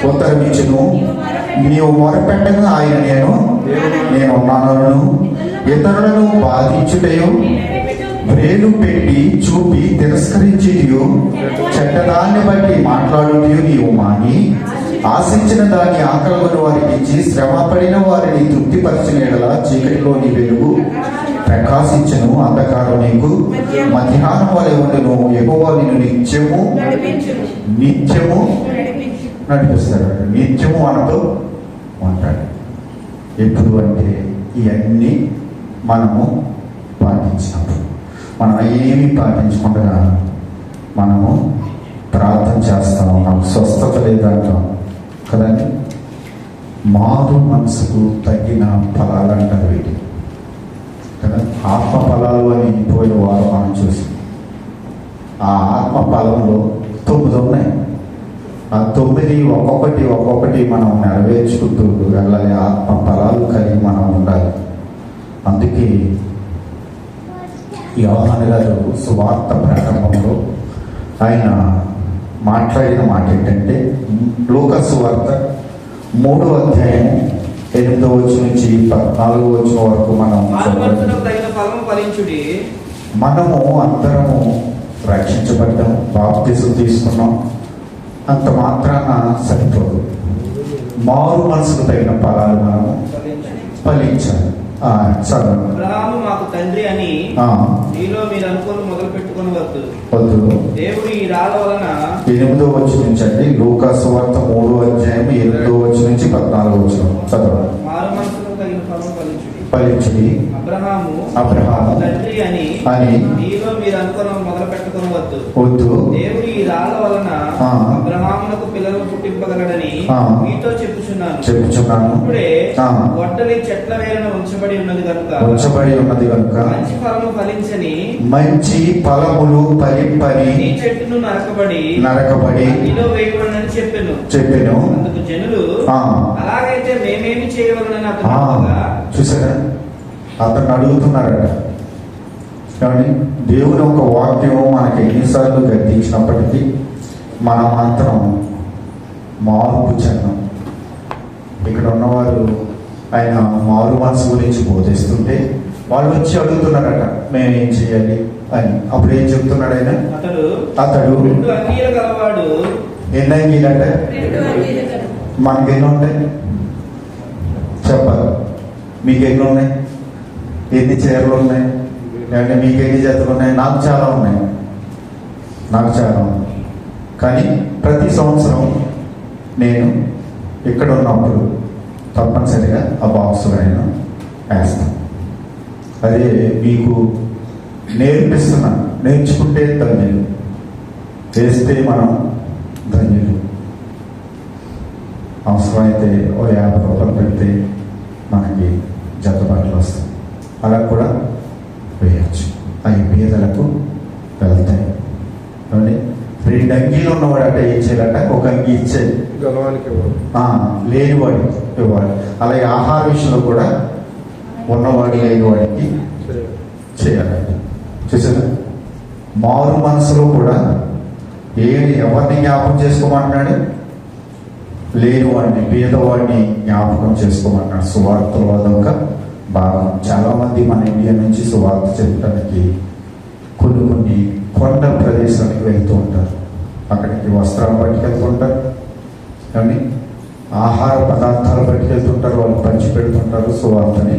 ఉత్తరమిచ్చును, నీవు మొరపెట్టగా ఆయన నేను ఉన్నాను. ఇతరులను బాధించుటయో వ్రేలు పెట్టి చూపి తిరస్కరించుటయో చెడ్డదాన్ని బట్టి మాట్లాడుటయో నీవు మాని, ఆశించిన దాన్ని ఆకలిగొని వారికి ఇచ్చి శ్రమపడిన వారిని తృప్తిపరిచిన యెడల చీకటిలోని వెలుగు ప్రకాశించను, అంధకారం నీకు మధ్యాహ్నం వలె ఉండును. యెహోవా నిన్ను నిత్యము నడిపిస్తాడు, నిత్యము మనతో ఉంటాడు. ఎప్పుడు అంటే ఇవన్నీ మనము పాటించినప్పుడు. మనం ఏమీ పాటించకుండా మనము ప్రార్థన చేస్తాము, నాకు స్వస్థత లేదంటాం కదండి. మారు మనసుకు తగిన ఫలాలు అంటారు వీటి కదా. ఆత్మ ఫలాలు అని పోయిన వారు మనం చూసి, ఆ ఆత్మ ఫలంలో 9 ఉన్నాయి. ఆ 9 ఒక్కొక్కటి మనం నెరవేర్చుకుంటూ వెళ్ళాలి. ఆత్మ ఫలాలు కలిగి మనం ఉండాలి. అందుకే యోహాను గారు సువార్త ప్రారంభంలో ఆయన మాట్లాడిన మాట ఏంటంటే, లూకా సువార్త 3వ అధ్యాయం 8వ వచనం నుంచి 14వ వచనం వరకు మనము అందరము రక్షించబడ్డాం, బాప్తిసం తీసుకున్నాం, అంత మాత్రాన సరిపోదు. మారు మనసుకు తగిన ఫలాలు మనము ఫలించాలి. చదవండి. అబ్రహాము మాకు తండ్రి అని మీలో మీరు అనుకోని మొదలు పెట్టుకుని వద్దు. దేవుడు ఈ రాళ్ళ వలన 8వ వచనం నుంచి అండి, లూకా సువార్త 3వ అధ్యాయం 8వ వచనం నుంచి 14వ వచనం చదవండి. మారు మనసుకు తగిన ఫలం ఫలించుడి. అబ్రహాము తండ్రి అని మీలో మీరు అనుకోని మొదలు పెట్టుకుని వద్దు. దేవుడు ఈ రాళ్ళ వలన అబ్రహామునకు పిల్లలు పుట్టింపగలడని మీతో చెప్పుచున్నాను. ఇప్పుడే గొడ్డలి చెట్ల వేరున ఉంచబడి ఉన్నది కనుక మంచి ఫలము ఫలించని, మంచి ఫలములు ఫలింపని ఈ చెట్టును నరకబడి అగ్నిలో వేయబడినని చెప్పెను. అందుకు జనులు అలాగైతే మేమేమి చేయవలనని అతను చూసారా, అతను అడుగుతున్నారట. కానీ దేవుని ఒక వాక్యము మనకి ఎన్నిసార్లు గద్దించినప్పటికీ మనం మాత్రం మార్పు చెందాం. ఇక్కడ ఉన్నవారు ఆయన మారు మనసు గురించి బోధిస్తుంటే వాళ్ళు వచ్చి అడుగుతున్నారట, మేమేం చేయాలి అని. అప్పుడు ఏం చెప్తున్నాడు ఆయన? అతడు 2 అంగీలు గలవాడు. ఎన్ని అంగీలంటే మనకి ఎన్ని ఉంటాయి చెప్పాలి? మీకు ఎన్ని ఉన్నాయి? ఎన్ని చీరలు ఉన్నాయి? లేదంటే మీకు ఎన్ని జతలు ఉన్నాయి? నాకు చాలా ఉన్నాయి. కానీ ప్రతి సంవత్సరం నేను ఇక్కడ ఉన్నప్పుడు తప్పనిసరిగా ఆ బాక్స్లో నేను వేస్తాను. అదే మీకు నేర్పిస్తున్నాను. నేర్చుకుంటే ధన్యులు, వేస్తే మనం ధన్యులు. అవసరమైతే ఓ 50 రూపాయలు పెడితే మనకి జత బట్టలు వస్తాయి. అలా కూడా వేయచ్చు. అవి పేదలకు వెళ్తాయి. 2 అంగీలు ఉన్నవాడు అంటే ఏం చేయాలంట? 1 అంగీ ఇచ్చేది, లేనివాడు ఇవ్వాలి. అలాగే ఆహార విషయంలో కూడా ఉన్నవాడు లేనివాడికి చేయాలంట. చూసారా, మారు మనసులో కూడా ఎవరిని జ్ఞాపకం చేసుకోమంటున్నాడు? లేనివాడిని, పేదవాడిని జ్ఞాపకం చేసుకోమన్నాడు. సువార్తలో అదొక భాగం. చాలామంది మన ఇండియా నుంచి సువార్త చెప్పడానికి కొన్ని కొండ ప్రదేశానికి వెళ్తూ ఉంటారు. అక్కడికి వస్త్రాలు పట్టుకెళ్తుంటారు, కానీ ఆహార పదార్థాలు పట్టుకెళ్తుంటారు, వాళ్ళు పంచి పెడుతుంటారు, సువార్తని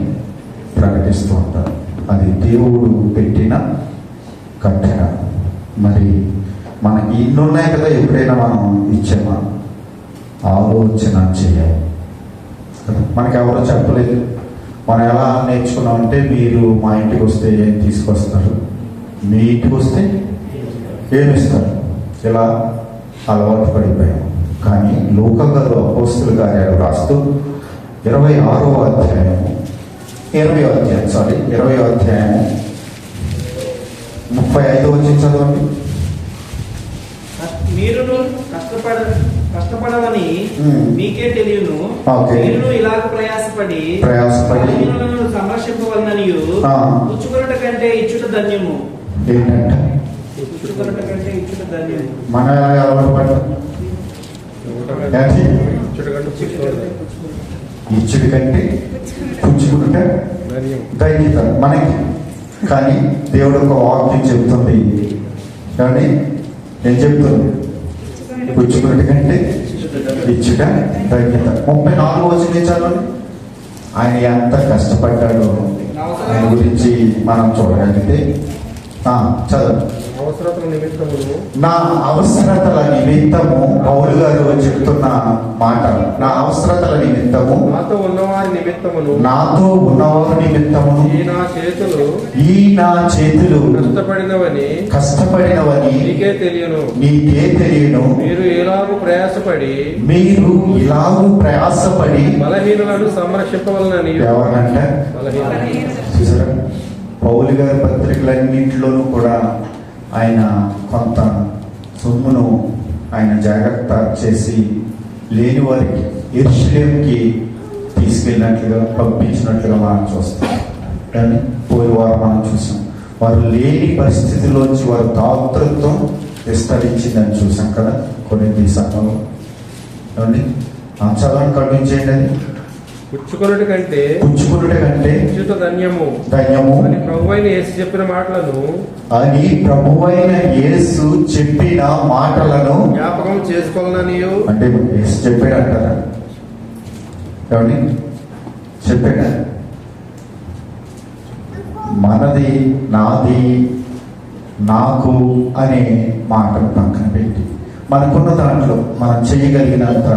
ప్రకటిస్తూ ఉంటారు. అది దేవుడు పెట్టిన కట్టిన. మరి మనకి ఇన్ని ఉన్నాయి కదా, ఎప్పుడైనా మనం ఇచ్చామా? ఆలోచన చేయాలి కదా. మనకి ఎవరో చెప్పలేదు. మనం ఎలా నేర్చుకున్నామంటే, మీరు మా ఇంటికి వస్తే ఏం తీసుకొస్తారు, మీ ఇంటికి వస్తే ఏమిస్తారు, ఇలా అలవాటు పడిపోయాం. కానీ లూకా గారు అపోస్తుల కార్యాలు రాస్తూ 20వ అధ్యాయము 35వ వచ్చి చదవండి. మీరును కష్టపడవని మీకే తెలియను. ఓకే. మీరును ఇలాగ ప్రయాసపడి బలహీనులను సంరక్షింపవలననియు పుచ్చుకొనుట కంటే ఇచ్చుట ధన్యము. ఏంటంటే పుచ్చుకొనుట కంటే ఇచ్చుట ధన్యము. మన అలవాటు పడ్డాం. ఇచ్చుడు కంటే పుచ్చుకుంటే ధైర్యత మనకి. కానీ దేవుడు ఒక వాక్యం చెబుతుంది. కానీ ఏం చెప్తుంది? పుచ్చుకున్నట్టు కంటే ఇచ్చుట ధైర్యత. 34 వచనం చదవండి. ఆయన ఎంత కష్టపడ్డాడో ఆయన గురించి మనం చూడగలిగితే చదవండి. నా అవసరతల నిమిత్తము పౌలు గారు చెప్తున్న మాట, నా అవసరతల నిమిత్తము, నాతో ఉన్నవారి నిమిత్తమును ఈ నా చేతులు కష్టపడినవని నీకే తెలియను. మీరు ఇలాగూ ప్రయాసపడి బలహీనులను సంరక్షింపవలనని. ఎవరంటే పౌలు గారి పత్రికలన్నింటిలోనూ కూడా ఆయన కొంత సొమ్మును ఆయన జాగ్రత్త చేసి లేని వారికి యెరూషలేముకి తీసుకెళ్ళినట్లుగా పంపించినట్లుగా మనం చూస్తాం. కానీ పోయిన వారు మనం చూసాం, వారు లేని పరిస్థితిలోంచి వారు దాతృత్వం విస్తరించిందని చూసాం కదా కొన్ని సంఘంలో. ఏమండి చదవని కనిపించేయండి. అది పుచ్చుకొనుట కంటే ఇచ్చుట ధన్యము అని ప్రభువైన యేసు చెప్పిన మాటలను జ్ఞాపకం చేసుకోవాలని. అంటే యేసు చెప్పాడు అంటారా? ఏమండి చెప్పాడా? మనది, నాది, నాకు అనే మాటను పక్కన పెట్టి మనకున్న దాంట్లో మనం చేయగలిగినంత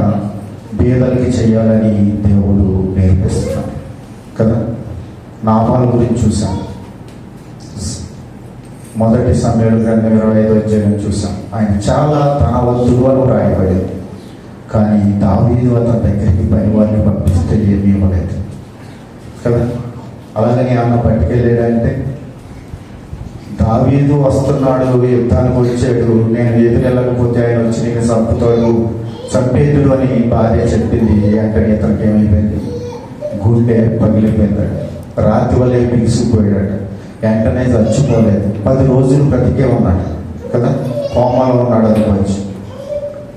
పేదలకి చేయాలని దేవుడు నేర్పిస్తున్నాడు కదా. నామాల గురించి చూసాం. మొదటి సమయాలు గ్రంథం 25వ అధ్యాయం చూసాం. ఆయన చాలా ధనవంతుడు అని రాయబడింది. కానీ దావీదు అతని దగ్గరికి పనివారిని పంపిస్తే ఏమీ ఇవ్వలేదు కదా. అలాగని అన్న పట్టుకెళ్ళాడంటే, దావీదు వస్తున్నాడు, యుద్ధానికి వచ్చాడు, నేను ఎదురెళ్ళకపోతే ఆయన వచ్చి నీకు చంపుతాడు, చంపేదుడు అని భార్య చెప్పింది. వెంటనే ఇతనికి ఏమైపోయింది? గుండె పగిలిపోయిందట. రాత్రి వల్లే బిగిసిపోయాడట. వెంటనే చచ్చిపోలేదు. 10 రోజులు బ్రతికే ఉన్నాడు కదా. కోమాలో ఉన్నాడు అనుకోవచ్చు.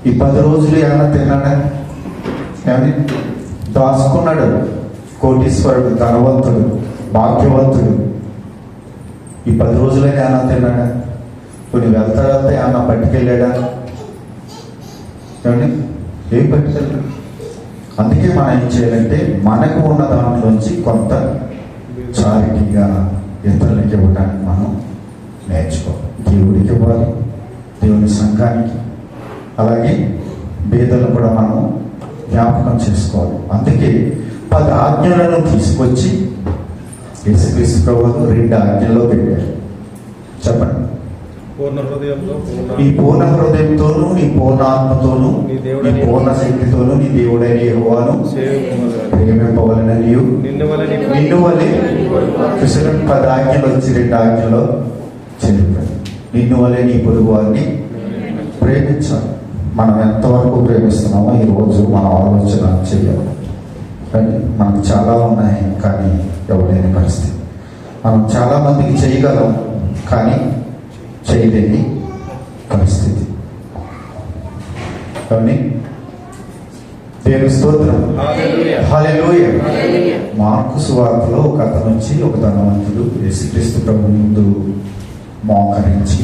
ఈ 10 రోజులు ఏమన్నా తిన్నాడా? ఏమని దాచుకున్నాడు. కోటీశ్వరుడు, ధనవంతుడు, భాగ్యవంతుడు. ఈ 10 రోజులైనా ఏమన్నా తిన్నాడా? కొన్ని వెళ్తా ఏమన్నా పట్టుకెళ్ళాడా? ఏమండి ఏం పట్టుకెళ్ళాడు? అందుకే మనం ఏం చేయాలంటే, మనకు ఉన్న దాంట్లోంచి కొంత చారిటీగా ఇతరులకి ఇవ్వడానికి మనం నేర్చుకోవాలి. దేవుడికి ఇవ్వాలి, దేవుని సంఘానికి, అలాగే పేదలను కూడా మనం జ్ఞాపకం చేసుకోవాలి. అందుకే 10 ఆజ్ఞలను తీసుకొచ్చి యేసుక్రీస్తు ప్రభువు 2 ఆజ్ఞల్లో పెట్టారు. చెప్పండి. నీ పూర్ణ హృదయంతోను, నీ పూర్ణ ఆత్మతోను, నీ పూర్ణ శక్తితోను నీ దేవుడైన యెహోవాను ప్రేమింపవలెననియు నిన్ను వలె. చూసిన 10 ఆజ్ఞలు వచ్చి 2 ఆజ్ఞలో చెప్పారు. నిన్ను వలె నీ పొరుగు వారిని ప్రేమించాలి. మనం ఎంతవరకు ప్రేమిస్తున్నామో ఈరోజు మనం ఆలోచన చేయాలి. కానీ మనకు చాలా ఉన్నాయి, కానీ ఎవరైనా పరిస్థితి. మనం చాలా మందికి చేయగలం, కానీ చేయలేని పరిస్థితి. కానీ దేవుని స్తోత్రం. హల్లెలూయా. మార్కు సువార్తలో ఒక అతను వచ్చి, ఒక ధనవంతుడు యేసుక్రీస్తు ప్రభు ముందు మోకరించి,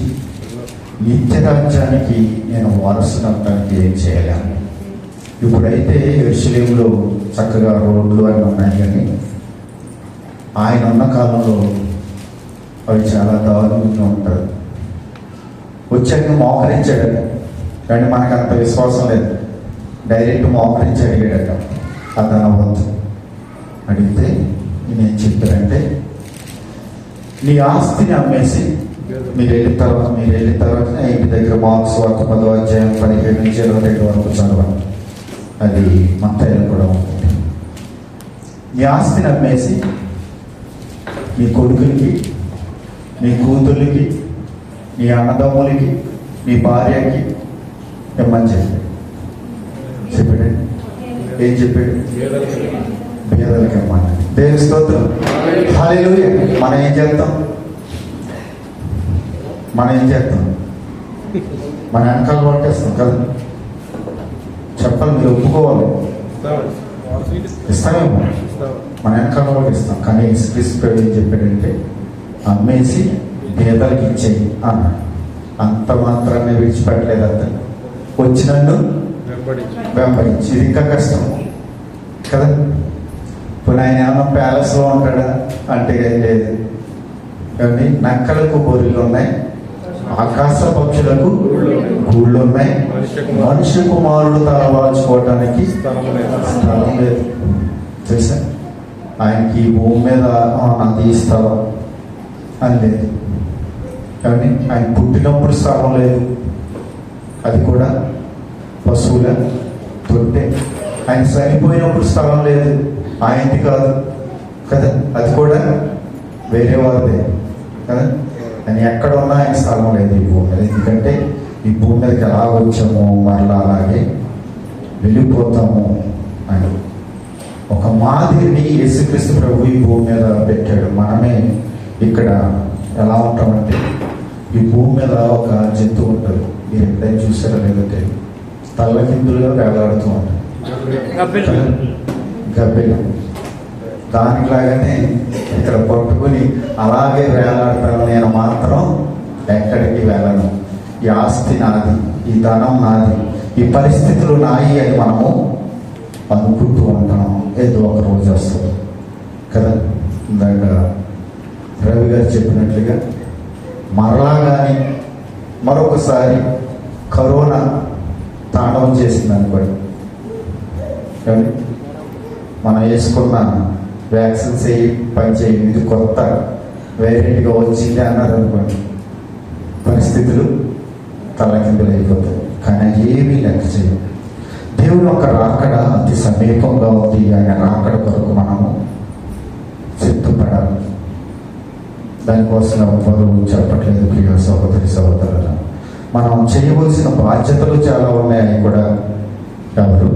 నిత్య రాజ్యానికి నేను వారసునవ్వడానికి ఏం చేయాలి? ఇప్పుడైతే యెరూషలేములో చక్కగా రోడ్లు అన్నీ ఉన్నాయి, కానీ ఆయన ఉన్న కాలంలో అవి చాలా దారుణంగా ఉంటారు. వచ్చాక మోకరించాడట. కానీ మనకు అంత విశ్వాసం లేదు. డైరెక్ట్ మోకరించి అడిగాడట ఆ ధనవంతు. అడిగితే నేను చెప్పారంటే, నీ ఆస్తిని అమ్మేసి మీరు వెళ్ళిన తర్వాత ఇంటి దగ్గర మార్క్స్ వార్త 10వ అధ్యాయం 17 నుంచి 22 వరకు చదవండి. అది మత్తయిలో కూడా ఉంటుంది. నీ ఆస్తిని అమ్మేసి నీ కొడుకులకి, నీ కూతుర్లకి, నీ అన్నదమ్ములకి, నీ భార్యకి ఇమ్మని చెప్పాడు. ఏం చెప్పాడు? పేదలకి ఇమ్మని. దేవుని స్తోత్రం. హల్లెలూయా. మనం ఏం చేస్తాం? మన వెనకాల కొట్టేస్తాం కదా. చెప్పాలి, మీరు ఒప్పుకోవాలి. ఇస్తామేమో, మన వెనకాల కూడా ఇస్తాం. కానీ యేసుక్రీస్తు ఏం చెప్పాడంటే, అమ్మేసి పేదలకి ఇచ్చేయి అన్నాడు. అంత మాత్రాన్ని విడిచిపెట్టలేదు అతను. వచ్చి నన్ను వెంబడించి. ఇది ఇంకా కష్టం కదా. ఇప్పుడు ఆయన ఏమన్నా ప్యాలెస్లో ఉంటాడా అంటే లేదు. కానీ నక్కలకు బొర్రెలు ఉన్నాయి, ఆకాశ పక్షులకు గూళ్ళు ఉన్నాయి, మనిషి కుమారుడు తలవాల్చుకోవటానికి స్థలం లేదు. తెలుసా? ఆయనకి ఈ భూమి మీద నది స్థలం అని లేదు. కానీ ఆయన పుట్టినప్పుడు స్థలం లేదు, అది కూడా పశువుల తొట్టే. ఆయన చనిపోయినప్పుడు స్థలం లేదు, ఆయనది కాదు కదా, అది కూడా వేరే వారిదే కదా. అని ఎక్కడ ఉన్నా ఆయన స్థలం లేదు ఈ భూమి మీద. ఎందుకంటే ఈ భూమి మీదకి ఎలా వచ్చామో మరలా అలాగే వెళ్ళిపోతాము అని ఒక మాదిరిని యేసుక్రీస్తు ప్రభు ఈ భూమి మీద పెట్టాడు. మనమే ఇక్కడ ఎలా ఉంటామంటే, ఈ భూమి మీద ఒక జంతువు ఉంటుంది. మీరు ఎప్పుడైనా చూసారో లేదో తెలియదు. తల్లకిందులుగా వేలాడుతూ ఉంటుంది గబ్బెలు. దానిలాగానే ఇక్కడ పట్టుకుని అలాగే వేలాడతాను. నేను మాత్రం ఎక్కడికి వెళ్ళను. ఈ ఆస్తి నాది, ఈ ధనం నాది, ఈ పరిస్థితులు నాయి అని మనము అనుకుంటూ ఉంటాం. ఏదో ఒక రోజు వస్తుంది కదా. ఇందాక రవి గారు చెప్పినట్లుగా మరలా కానీ మరొకసారి కరోనా తాండవం చేసింది అనుకోండి. కానీ మనం వేసుకున్న వ్యాక్సిన్స్ పనిచేయి, ఇది కొత్త వేరియంట్గా వచ్చింది అన్నారు అనుకోండి, పరిస్థితులు తలకిందులు అయిపోతాయి. కానీ ఏమీ లెక్క చేయం. దేవుని యొక్క రాకడ అతి సమీపంగా ఉంది. ఆయన రాకడ కొరకు మనము సిద్ధపడాలి. దానికోసం ఎవ్వరూ చెప్పట్లేదు. ప్రియ సహోదరి సహోదరులు, మనం చేయవలసిన బాధ్యతలు చాలా ఉన్నాయి, అని కూడా ఎవరు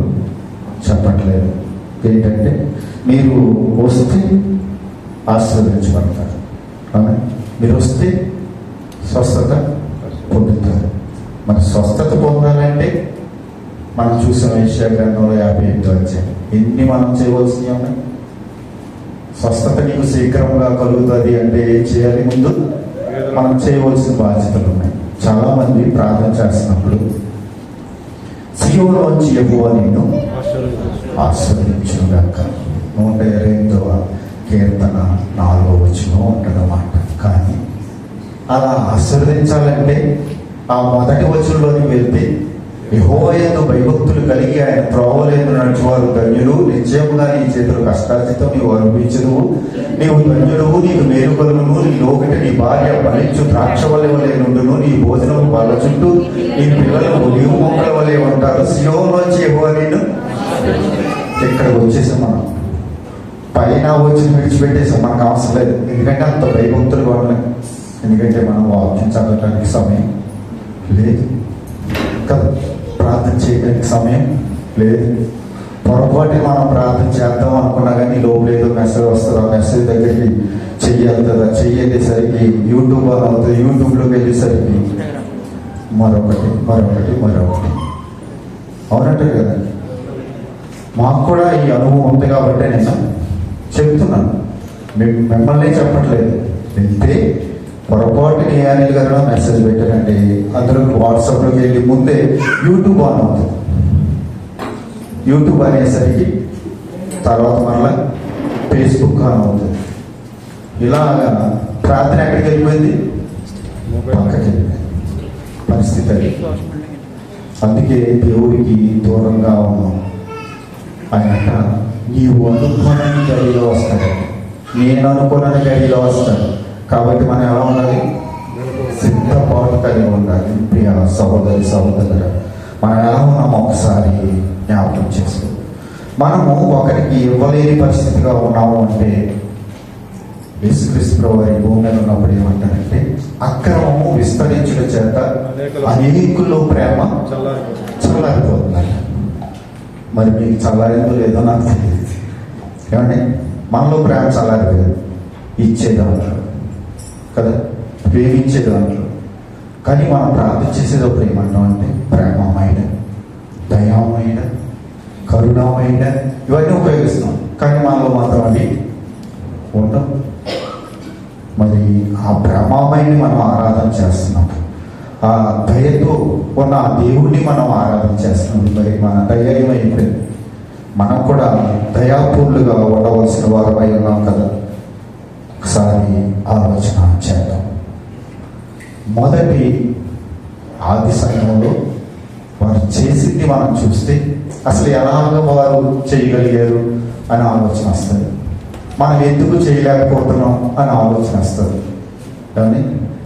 చెప్పట్లేదు. ఏంటంటే, మీరు వస్తే ఆశీర్వదించబడతారు, మీరు వస్తే స్వస్థత పొందుతారు. మరి స్వస్థత పొందాలంటే మనం చూసిన యెషయా గ్రంథంలో 58 వచ్చాయి. ఎన్ని మనం చేయవలసినవి ఉన్నాయి? స్వస్థత నీకు శీఘ్రంగా కలుగుతుంది అంటే ఏం చేయాలి? ముందు మనం చేయవలసిన బాధ్యతలు ఉన్నాయి. చాలా మంది ప్రార్థన చేస్తున్నప్పుడు సీయోనులోంచి యెహోవా నిన్ను ఆశీర్వదించుగాక 128వ కీర్తన 4వ వచనం ఉంటుందన్నమాట. కానీ అలా ఆశీర్వదించాలంటే ఆ మొదటి వచనంలోకి వెళ్తే, యెహోవా యందు భయభక్తులు కలిగి ఆయన త్రోవలందు నడుచువారు ధన్యులు, నిశ్చయముగా నీ చేతులు కష్టార్జితం నీవు అనుభవించదువు, నీవు ధన్యుడువు, నీకు మేలు కలుగును, నీ లోకటి నీ భార్య ఫలించు ద్రాక్షవల్లి వలె నుండును, నీ భోజనము బల్ల చుట్టూ నీ పిల్లలు ఒలీవ మొక్కల వలె ఉంటారు. సీయోనులోంచి యెహోవా నిన్ను. ఇక్కడికి వచ్చేసాం మనం, పైన వచ్చి విడిచిపెట్టేసాం. మనకు అవసరం లేదు, ఎందుకంటే అంత భయభక్తులుగా ఉన్నాయి. ఎందుకంటే మనం వాక్యం చదవడానికి సమయం లేదు కదా, ప్రార్థన చేయడానికి సమయం లేదు. పొరపాటు మనం ప్రార్థన చేద్దాం అనుకున్నా కానీ లోపల ఏదో మెసేజ్ వస్తుంది. ఆ మెసేజ్ దగ్గరికి చెయ్యవుతుందా, చెయ్యేసరికి యూట్యూబ్ అని అవుతుంది. యూట్యూబ్లోకి వెళ్ళేసరికి మరొకటి మరొకటి మరొకటి. అవునంటే కదా, మాకు కూడా ఈ అనుభవం ఉంది కాబట్టి నేను చెప్తున్నాను, మిమ్మల్ని చెప్పట్లేదు. వెళ్తే పొరపాటు ఏ అనిల్ గారు మెసేజ్ పెట్టారండి, అందులో వాట్సాప్లోకి వెళ్ళి ముందే యూట్యూబ్ ఆన్ అవుతుంది. యూట్యూబ్ అనేసరికి తర్వాత మళ్ళీ ఫేస్బుక్ ఆన్ అవుతుంది. ఇలాగా ప్రార్థన ఎక్కడికి వెళ్ళిపోయింది? పక్కకి వెళ్ళిపోయింది. పరిస్థితి అది. అందుకే దేవుడికి దూరంగా ఉన్నాం. ఆయన నీవు అనుకోనని గడిలో వస్తాడు, నేను అనుకోనని గడిలో వస్తాడు. కాబట్టి మనం ఎలా ఉండాలి? సిద్ధపాటు కలిగి ఉండాలి. ప్రియ సహోదరి సహోదరుల, మనం ఎలా ఉన్నామో ఒకసారి జ్ఞాపకం చేసుకో. మనము ఒకరికి ఇవ్వలేని పరిస్థితిగా ఉన్నాము అంటే యేసుక్రీస్తు ప్రభువు భూమి మీద ఉన్నప్పుడు ఏమంటారంటే, అక్రమము విస్తరించడం చేత అనేకుల్లో ప్రేమ చల్లారిపోతున్నారు. మరి మీకు చల్లారిందో లేదో నాకు తెలియదు. ఏమంటే మనలో ప్రేమ చల్లారిపోయింది. ఇచ్చే దాంట్లో కదా, ప్రేమించే దాంట్లో. కానీ మనం ప్రార్థన చేసేటప్పుడు ఏమంటాం అంటే, ప్రేమమైన, దయామైన, కరుణమైన ఇవన్నీ ఉపయోగిస్తున్నాం. కానీ మనలో మాత్రం అవి ఉండవు. మరి ఆ ప్రేమమైన మనం ఆరాధన చేస్తున్నాం, ఆ దయతో ఉన్న ఆ దేవుణ్ణి మనం ఆరాధన చేస్తున్నాం. మరి మన దయ ఏమైపోయింది? మనం కూడా దయాపూర్లుగా ఉండవలసిన వారమై ఉన్నాం కదా. ఒకసారి ఆలోచన చేద్దాం. మొదటి ఆది సంఘంలో వారు చేసింది మనం చూస్తే అసలు ఎలాగ వారు చేయగలిగారు అని ఆలోచన వస్తుంది. మనం ఎందుకు చేయలేకపోతున్నాం అని ఆలోచన వస్తుంది. కానీ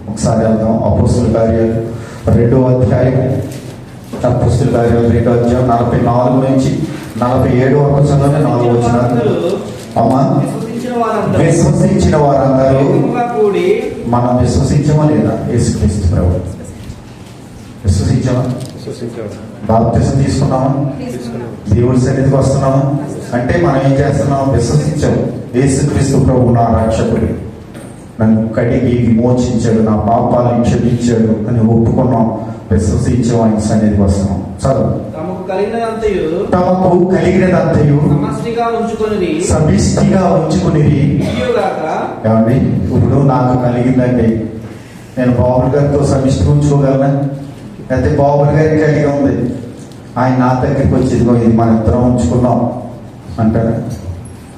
ఒకసారి వెళ్దాం అపోస్తుల కార్యాలు 2వ అధ్యాయం. అపోస్తుల కార్యాలు 2వ అధ్యాయం 44 నుంచి 47 వరకు చదివిన 4 వచనాలు. అమ్మా, విశ్వసించిన వారందరూ మనం విశ్వసించమా లేదా? యేసుక్రీస్తు ప్రభువు విశ్వసించామా? బాప్తిసం తీసుకున్నామా? దేవుడి సన్నిధికి వస్తున్నామా? అంటే మనం ఏం చేస్తున్నాం? విశ్వసించాము. యేసుక్రీస్తు ప్రభువు నా రక్షకుడు, నన్ను కడిగి విమోచించాడు, నా పాపాలను క్షమించాడు అని ఒప్పుకున్నాం, విశ్వసించాం. ఆయన సన్నిధికి వస్తున్నాం. చదువు. తమకు కలిగినదంతయు సమిష్టిగా ఉంచుకుని. ఏమండి, ఇప్పుడు నాకు కలిగిందండి, నేను బాబుల్ గారితో సమిష్టి ఉంచుకోగలనా? అయితే బాబుల్ గారికి కలిగి ఉంది, ఆయన నా దగ్గరికి వచ్చి ఇదిగో ఇది మన ఇద్దరం ఉంచుకున్నాం అంటారా?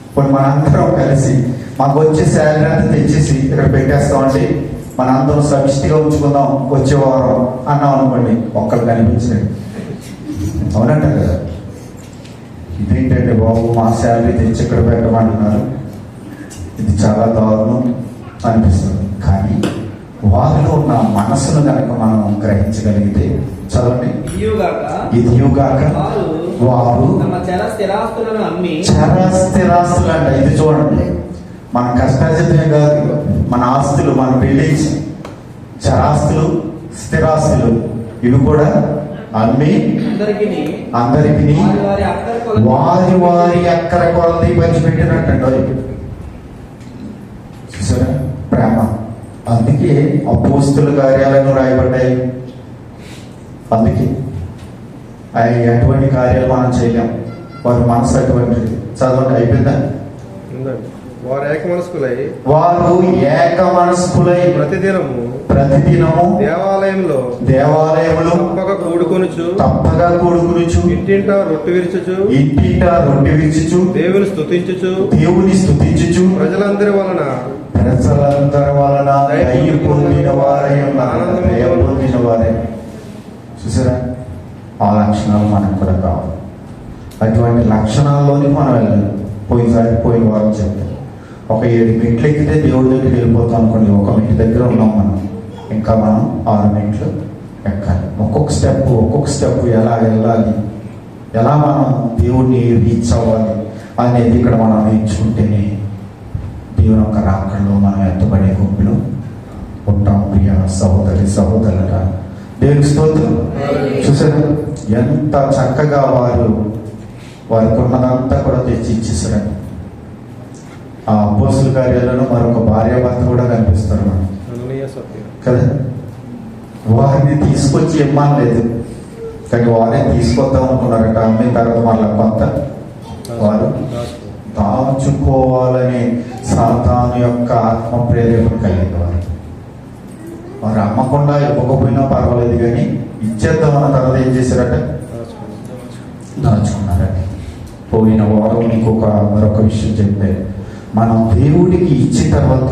ఇప్పుడు మనందరం కలిసి మాకు వచ్చే శాలరీ అంతా తెచ్చేసి ఇక్కడ పెట్టేస్తామండి, మన అందరం సమిష్టిగా ఉంచుకుందాం వచ్చే వారం అన్నాం అనుకోండి, ఒక్కరు కనిపించలేదు. అవునంట కదా. ఇదేంటంటే బాబు, మా శాలరీ తెచ్చి ఇక్కడ పెట్టమంటున్నారు, ఇది చాలా దారుణం అనిపిస్తుంది. కానీ వారిలో ఉన్న మనసును కనుక మనం గ్రహించగలిగితే, చదవండి, ఇదియుగాక వారు చర స్థిరాస్తులు అంట. ఇది చూడండి, మన కష్టార్జితమే కాదు, మన ఆస్తులు, మన బిల్డింగ్స్, చరాస్తులు, స్థిరాస్తులు ఇవి కూడా అమ్మి అందరికి వారి వారి అక్కర కొలది పంచిపెట్టినట్టండి. చూసారా ప్రేమ? అందుకే అపోస్తుల కార్యాలను రాయబడ్డాయి. అందుకే అటువంటి కార్యాలు మనం చేయలేం. వారి మనసు అటువంటిది. చదవండి, అయిపోయిందా? వారు ఏక మనస్కులై ప్రతిదినము దేవాలయంలో తప్పక కూడుకొనుచు ఇంటింటా రొట్టె విరుచుచు దేవుని స్తుతించుచు ప్రజలందరి వలన దయ పొందిన వారే. చూసారా? ఆ లక్షణాలు మనకు కూడా కావాలి. అటువంటి లక్షణాల్లోని మనం వెళ్ళాలి. పోయిన వారం చెప్తాం, ఒక 7 మెట్లు ఎక్కితే దేవుడి దగ్గరికి వెళ్ళిపోతాం అనుకోండి. ఒక మెట్టు దగ్గర ఉన్నాం మనం, ఇంకా మనం 6 మెట్లు ఎక్కాలి. ఒక్కొక్క స్టెప్ ఎలా వెళ్ళాలి, ఎలా మనం దేవుడిని రీచ్ అవ్వాలి అనేది ఇక్కడ మనం నేర్చుకుంటేనే దేవుని యొక్క రాకడలో మనం ఎత్తబడే గుంపులో ఉంటాం. ప్రియ సహోదరి సహోదరులుగా దేవునికి స్తోత్రం. చూసారు ఎంత చక్కగా వారికి ఉన్నదంతా కూడా తెచ్చి ఇచ్చేసారండి. ఆ అపోస్తుల కార్యాలను మరొక భార్యాభర్త కూడా కనిపిస్తారు మనం కదా. వారిని తీసుకొచ్చి ఇమ్మనలేదు, కానీ వారే తీసుకొద్దాం అనుకున్నారట. అమ్మిన తర్వాత మళ్ళీ కొంత వారు దాచుకోవాలని సాతాను యొక్క ఆత్మ ప్రేరేపణ కలిగింది. వారు అమ్మకుండా ఇవ్వకపోయినా పర్వాలేదు, కానీ ఇచ్చేద్దామన్న తర్వాత ఏం చేశారట? దాచుకున్నారట. పోయిన వారం మరొక విషయం చెప్తే, మనం దేవుడికి ఇచ్చిన తర్వాత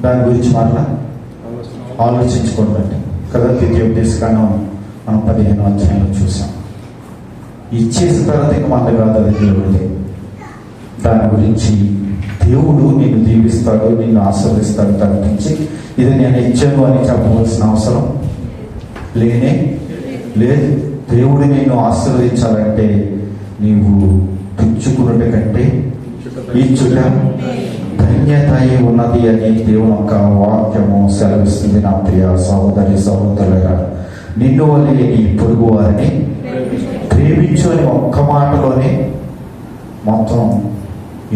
దాని గురించి మరలా ఆలోచించుకోండి. కదా. ద్వితీయోపదేశకాండం మనం 15వ అధ్యాయంలో చూసాం. ఇచ్చేసిన తర్వాత ఇంక మంద కాదు, అది దేవుడిది. దాని గురించి దేవుడు నిన్ను దీవిస్తాడు, నిన్ను ఆశీర్వదిస్తాడు తగ్గించి ఇది నేను ఇచ్చాను అని చెప్పవలసిన అవసరం లేనే లేదు. దేవుడు నిన్ను ఆశీర్వదించాలంటే నీవు పుచ్చుకున్నట్టు కంటే ఇచ్చుట ధన్యత ఉన్నది అని దేవుని యొక్క వాక్యము సెలవిస్తుంది. నా ప్రియ సహోదరి సహోదరులుగా, నిన్ను వల్లే నీ పొరుగు వారిని ప్రేమించు అని ఒక్క మాటలోనే మొత్తం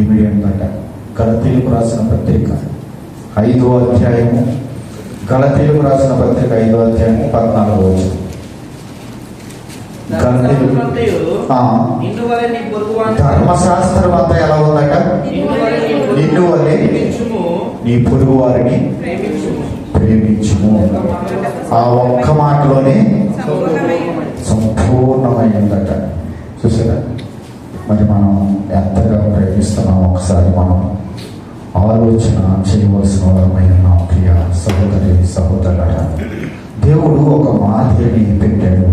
ఇమిడియంట్. గలతీయులకు రాసిన పత్రిక 5వ అధ్యాయము, గలతీయులకు రాసిన పత్రిక 5వ అధ్యాయము 14వ వచనం. ధర్మశాస్త్రం అంతా ఎలా ఉందట? నిన్ను వల్లే నీ పొరుగు వారిని ప్రేమించుము. ఆ ఒక్క మాటలోనే సంపూర్ణమైందట. చూసారా? మరి మనం ఎంతగా ప్రేమిస్తున్నాం ఒకసారి మనం ఆలోచన చేయవలసిన వారమై ఉన్నాం. ప్రియ సహోదరి సహోదరులారా, దేవుడు ఒక మాదిరిని పెట్టాడు.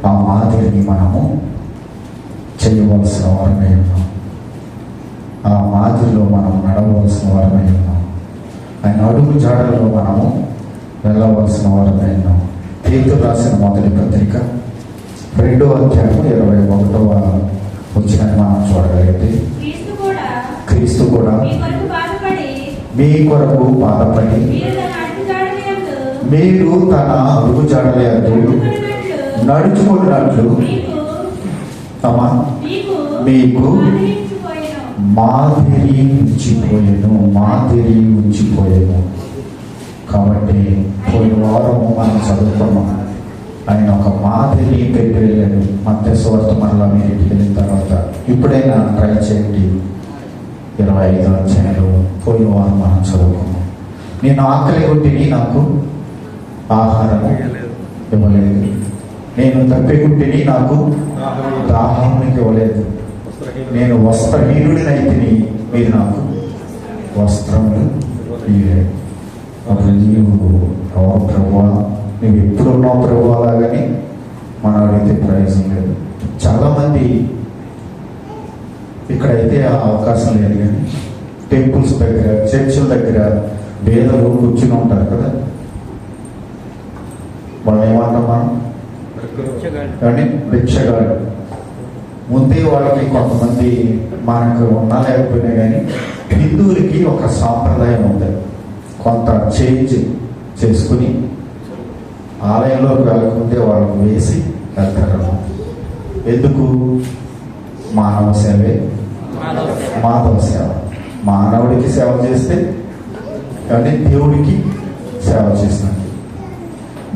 ఆ మాదిరిని మనము చేయవలసిన వారమై ఉన్నాం. ఆ మాదిరిలో మనం నడవలసిన వారమై ఉన్నాం. ఆయన అడుగు జాడల్లో మనము వెళ్ళవలసిన వారమై ఉన్నాం. పేతురు రాసిన మొదటి పత్రిక 2వ అధ్యాయం 21వ వచనాన్ని మనం చూడగలిగితే, క్రీస్తు కూడా మీ కొరకు బాధపడి మీరు తన అడుగు జాడలేదు నడుచుకున్నట్లు మీకు మాదిరి ఉంచిపోయాను. కాబట్టి పోయిన వారము మనం చదువుకున్నాం. ఆయన ఒక మాదిరి పెట్టి వెళ్ళాడు. మత్తయి సువార్త మరలా మీరు ఇంటికి వెళ్ళిన తర్వాత ఇప్పుడైనా ట్రై చేయండి. 25వ అధ్యాయంలో పోయిన వారం మనం చదువుకున్నాం. నేను ఆకలి కొట్టిని నాకు ఆహారం ఇవ్వలేదు, నేను తప్పికుంటిని నాకు దాహం ఇవ్వలేదు, నేను వస్త్రహీనుడినైతిని మీరు నాకు వస్త్రములు ఇవ్వలేదు. అప్పుడు నీవు ప్రభువా, నువ్వు ఎప్పుడున్నావు ప్రభు అలాగని మనం అడిగితే ప్రయోజనం లేదు. చాలామంది ఇక్కడైతే ఆ అవకాశం లేదు, కానీ టెంపుల్స్ దగ్గర చర్చిల దగ్గర పేదలు కూర్చుని ఉంటారు కదా. వాళ్ళు ఏమంటాం మనం? కానీ భిక్షగాడు. ముందే వాళ్ళకి కొంతమంది మనకు ఉన్నా లేకపోయినా కానీ హిందువులకి ఒక సాంప్రదాయం ఉంది. కొంత చేంజ్ చేసుకుని ఆలయంలోకి వెళ్ళకుంటే వాళ్ళకు వేసి వెళ్తారు. ఎందుకు? మానవ సేవే మాధవ సేవ. మానవుడికి సేవ చేస్తే కానీ దేవుడికి సేవ చేసినట్టు.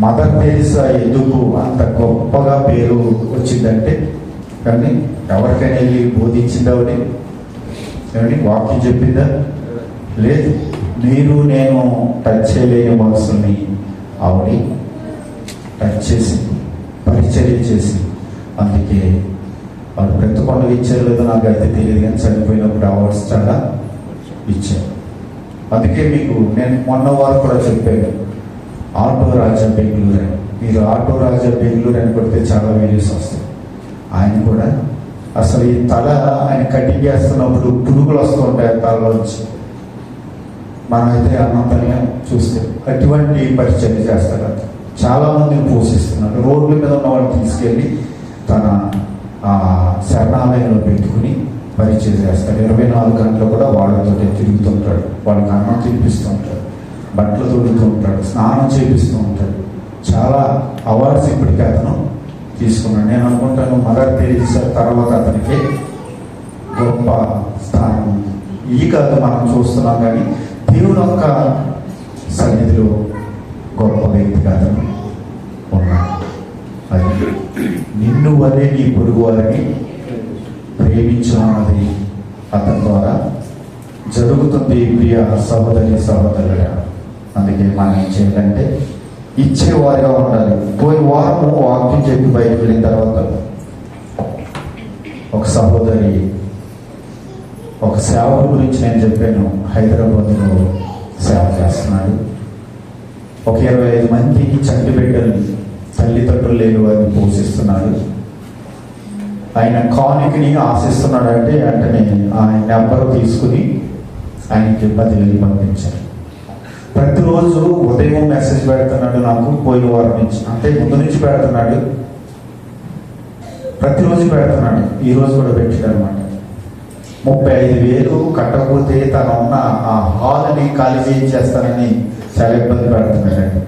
మదర్ తెరీసా ఎందుకు అంత గొప్పగా పేరు వచ్చిందంటే, కానీ ఎవరికైనా వెళ్ళి బోధించిందావిడ? ఏమండి వాక్యం చెప్పిందా? లేదు. నేను టచ్ చేయలేని మనసుని ఆవిడ టచ్ చేసి పరిచర్య చేసి, అందుకే వాళ్ళు ప్రతి పండుగ ఇచ్చారు లేదో నాకు అయితే తెలియదు, కానీ చనిపోయినప్పుడు అవార్డ్స్ చాలా ఇచ్చారు. అందుకే మీకు నేను మొన్న వారు కూడా చెప్పాను, ఆటో రాజా బెంగళూరు అని. మీరు ఆటో రాజా బెంగళూరు అని కొడితే చాలా వీడియోస్ వస్తాయి. ఆయన కూడా అసలు ఈ తల ఆయన కటింగ్ చేస్తున్నప్పుడు పురుగులు వస్తూ ఉంటాయి తలలోంచి. మనమైతే అన్నంతనే చూస్తే అటువంటి పరిచర్య చేస్తారు. చాలా మందిని పోషిస్తున్నాడు. రోడ్ల మీద ఉన్న వాళ్ళు తీసుకెళ్ళి తన శరణాలయంలో పెట్టుకుని పరిచయం చేస్తాడు. 24 గంటలు కూడా వాళ్ళతో తిరుగుతుంటాడు. వాళ్ళకి అన్నం తినిపిస్తూ ఉంటాడు, బట్టలు తొడుగుతూ ఉంటాడు, స్నానం చేపిస్తూ ఉంటాడు. చాలా అవార్డ్స్ ఇప్పటికీ అతను తీసుకున్నాడు. నేను అనుకుంటాను మదర్ తెరీసా తర్వాత అతనికి గొప్ప స్థానం ఈ కాదు మనం చూస్తున్నాం, కానీ దేవుని యొక్క సన్నిధిలో గొప్ప వ్యక్తిగా అతను ఉన్నాడు. అది నిన్ను వలే నీ పొరుగు వారిని ప్రేమించున్నది అతని ద్వారా జరుగుతుంది. ప్రియ సహోదరి సహోదరులుగా, అందుకే మనం ఏం చేయాలంటే ఇచ్చేవారిగా ఉండాలి. పోయిన వారము వాక్యం చెప్పి బయటకు వెళ్ళిన తర్వాత ఒక సహోదరి ఒక సేవకు గురించి నేను చెప్పాను. హైదరాబాద్లో సేవ చేస్తున్నాడు. ఒక 25 మందికి చంటి బిడ్డల్ని తల్లిదండ్రులు లేని వారిని పోషిస్తున్నాడు. ఆయన కానుకని ఆశిస్తున్నాడు అంటే వెంటనే ఆయన నెంబర్ తీసుకుని ఆయనకి 10,000 పంపించారు. ప్రతిరోజు ఉదయం మెసేజ్ పెడుతున్నాడు నాకు, పోయిన వారం నుంచి అంటే ముందు నుంచి పెడుతున్నాడు, ప్రతిరోజు పెడుతున్నాడు. ఈరోజు కూడా పెట్టాడు అనమాట. 35,000 కట్టకపోతే తను ఉన్న ఆ హాల్ని ఖాళీ చేయించేస్తానని చాలా ఇబ్బంది పెడుతున్నాడండి.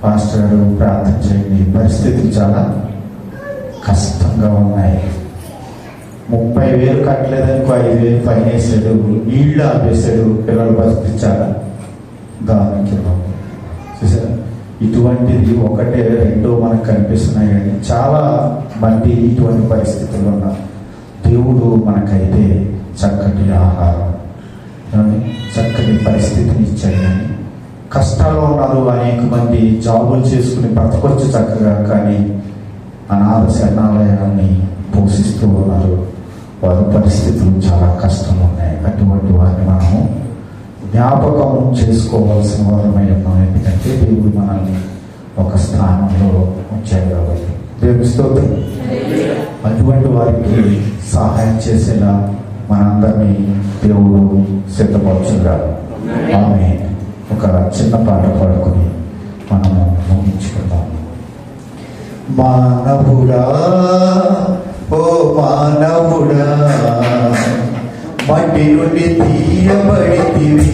పాస్టర్ గారు ప్రార్థన చేయండి, పరిస్థితులు చాలా కష్టంగా ఉన్నాయి. 30,000 కట్టలేదనుకో 5,000 ఫైన్ వేసాడు, నీళ్లు ఆపేసాడు, పిల్లలు బతికించాలా దానికి చూసారా. ఇటువంటిది ఒకటే రెండో మనకు కనిపిస్తున్నాయి. కానీ చాలా మంది ఇటువంటి పరిస్థితుల్లో ఉన్నారు. దేవుడు మనకైతే చక్కటి ఆహారం, చక్కటి పరిస్థితిని ఇచ్చాడు. కానీ కష్టాల్లో ఉన్నారు. అనేక మంది జాబులు చేసుకుని బ్రతకొచ్చు చక్కగా, కానీ అనాథ శరణాలయాన్ని పోషిస్తూ ఉన్నారు. వారి పరిస్థితులు చాలా కష్టంగా ఉన్నాయి. అటువంటి వారిని మనము జ్ఞాపకం చేసుకోవాల్సిన వారమై ఉన్నాం. ఎందుకంటే దేవుడు మనల్ని ఒక స్థానంలో ఉంచాడు కాబట్టి దేవుని స్తోత్రం. అటువంటి వారికి సహాయం చేసేలా మనందరినీ దేవుడు సిద్ధపరచుగాడు. ఆమె ఒక చిన్న పాట పాడుకుని మనము ముగించుకుందాం. మానవుడా, ఓ మానవుడా, మట్టి నుండి తీయబడితివి,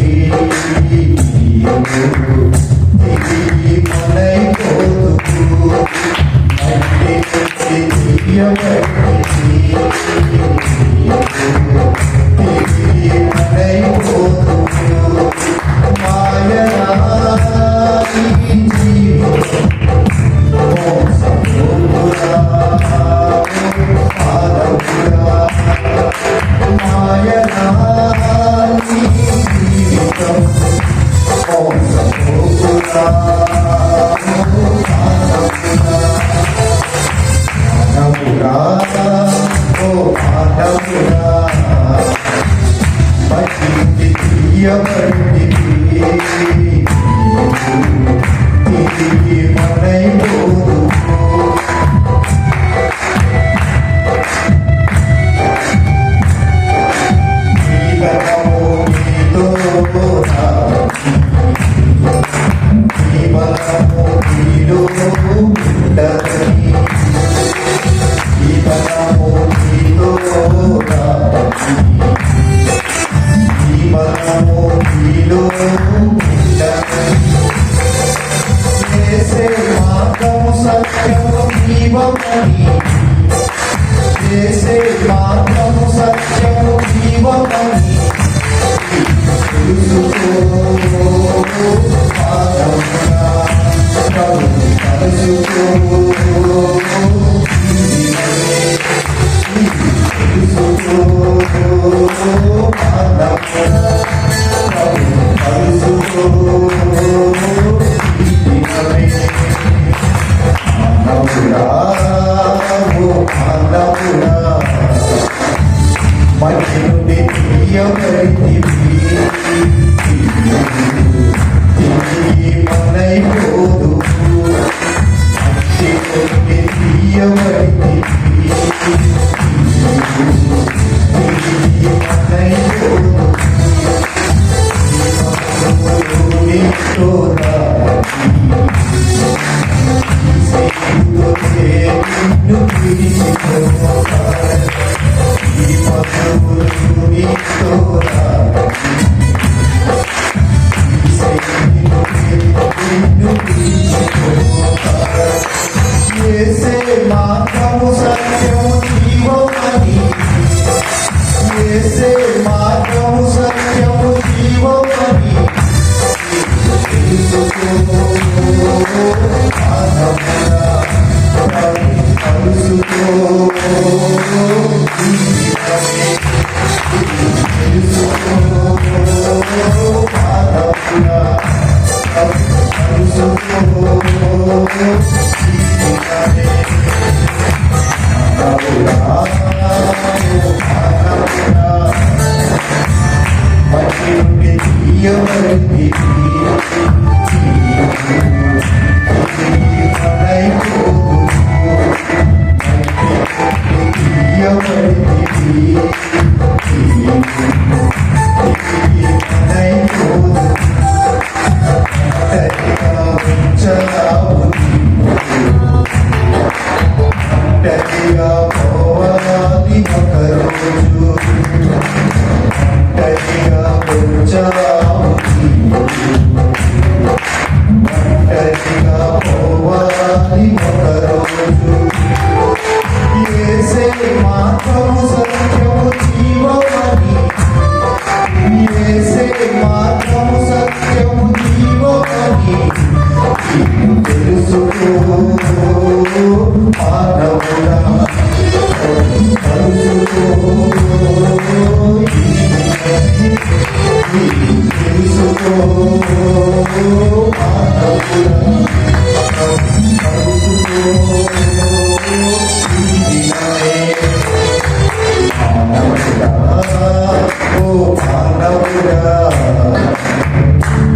తిరిగి మనైపోదువు. మట్టి నుండి తీయబడితివి, తిరిగి మనైపోదువు. మాయనా ఈ జీవితం మోసపోదురా, మానవుడా, మాయనా ఈ జీవితం మోసపోదురా, మానవుడా, ఓ మానవుడా, మట్టి తీయబడితివి, తిరిగి మనైపోదువు. You're మానవుడా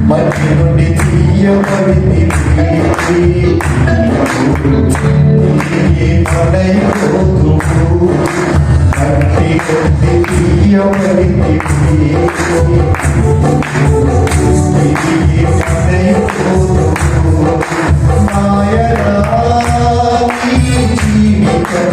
మంచి నుండి తీయబడింది మట్టి నుండి తీయబడింది మాయరా జీవితం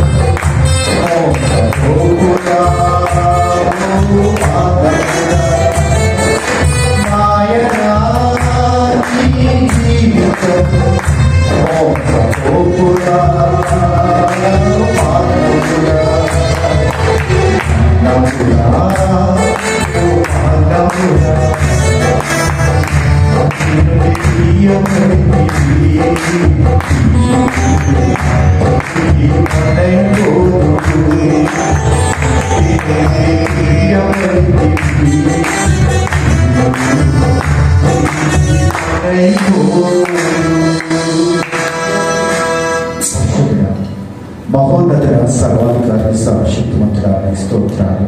మహోన్నత సర్వాధికారి సర్వశక్తిమంతురాలు స్తోత్రాలు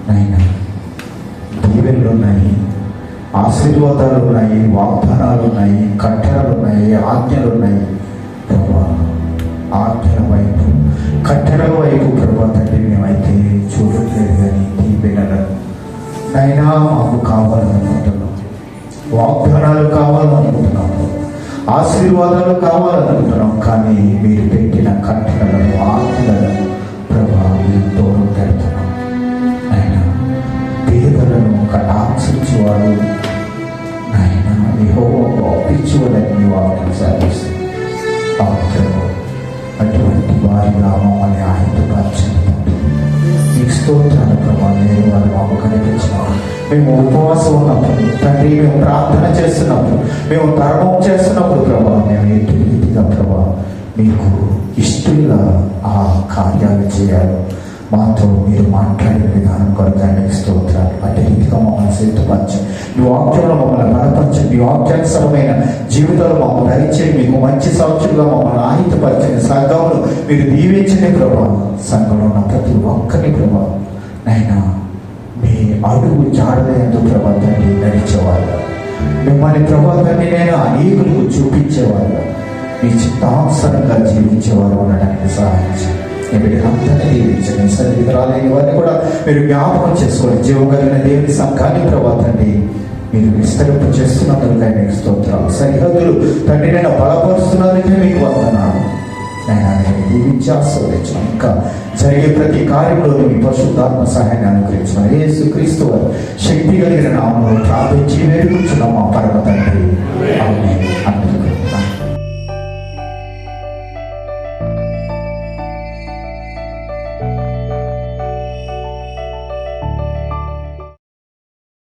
నాయనా. దీవెనలు ఉన్నాయి, ఆశీర్వాదాలు ఉన్నాయి, వాగ్దానాలు ఉన్నాయి, కట్టడలు ఉన్నాయి, ఆజ్ఞలు ఉన్నాయి ప్రభా. ఆజ్ఞల వైపు కట్టడల వైపు ప్రభా తండ్రి మేమైతే చూడట్లేదు కానీ దీవెనలను నైనా మాకు కావాలనుకుంటున్నాం, వాగ్దానాలు కావాలనుకుంటున్నాము, ఆశీర్వాదాలు కావాలనుకుంటున్నాం. కానీ మీరు పెట్టిన కట్టడలను ఆజ్ఞలను ప్రభా మీరు దూరం పెడుతున్నాం. ఆయన పేదలను కటాక్షించేవాడు ఆయన యెహోవాకు అర్పించువాడని మీ వాక్యం సాధిస్తుంది. అటువంటి వారిగా మమ్మల్ని ఆయుధపరచండి. మీకు స్తోత్రాలు ప్రభా. నేను వారు మాకు కనిపించినాము. మేము ఉపవాసం ఉన్నప్పుడు తండ్రి, మేము ప్రార్థన చేస్తున్నప్పుడు, మేము ధర్మం చేస్తున్నప్పుడు ప్రభా, మేము ఎటు రీతిగా ప్రభా మీకు ఇష్టంగా ఆ కార్యాలు చేయాలి. మాతో మీరు మాట్లాడే విధానం కొరకు మీకు స్తోత్రాలు. అటు రీతిగా మమ్మల్ని సిద్ధపరచు. మీ వాక్యంలో మమ్మల్ని బలపరచు. మీ వాక్యానుసరమైన జీవితాలు మమ్మల్ని దయచేసి మీకు మంచి సాక్షులుగా మమ్మల్ని ఆహితపరచండి. సంఘంలో మీరు దీవించండి ప్రభా. సంఘంలో ఉన్న ప్రతి ఒక్కరిని ప్రభా నైనా మీ అడుగు జాడలేందు ప్రభా తండ్రి నడిచేవాళ్ళు, మిమ్మల్ని ప్రభా తండ్రి నేను అనేకులకు చూపించేవాళ్ళు, మీ చిత్తానుసారంగా జీవించేవారు ఉండడానికి సహాయించి అందరినీ దీవించండి. సరిగ్గా రాలేని వారిని కూడా మీరు జ్ఞాపకం చేసుకొని జీవం కలిగిన దేవుని సంఘాన్ని ప్రభా తండ్రి మీరు విస్తరింపు చేస్తున్నందుకే మీకు స్తోత్రాలు. సరిహద్దులు తండ్రి నేను బలపరుస్తున్నందుకే మీకు వందనాలు. నేను దీవించి ఆస్వాదించాను. ఇంకా జరిగే ప్రతి కార్యంలో మీ పరిశుద్ధాత్మ సహాయాన్ని అనుగ్రహించిన యేసు క్రీస్తు వారు శక్తి కలిగిన నామములో ప్రార్థించి వేడుకుంటున్నాం మా పరమ తండ్రి. ఆమేన్. అందరికీ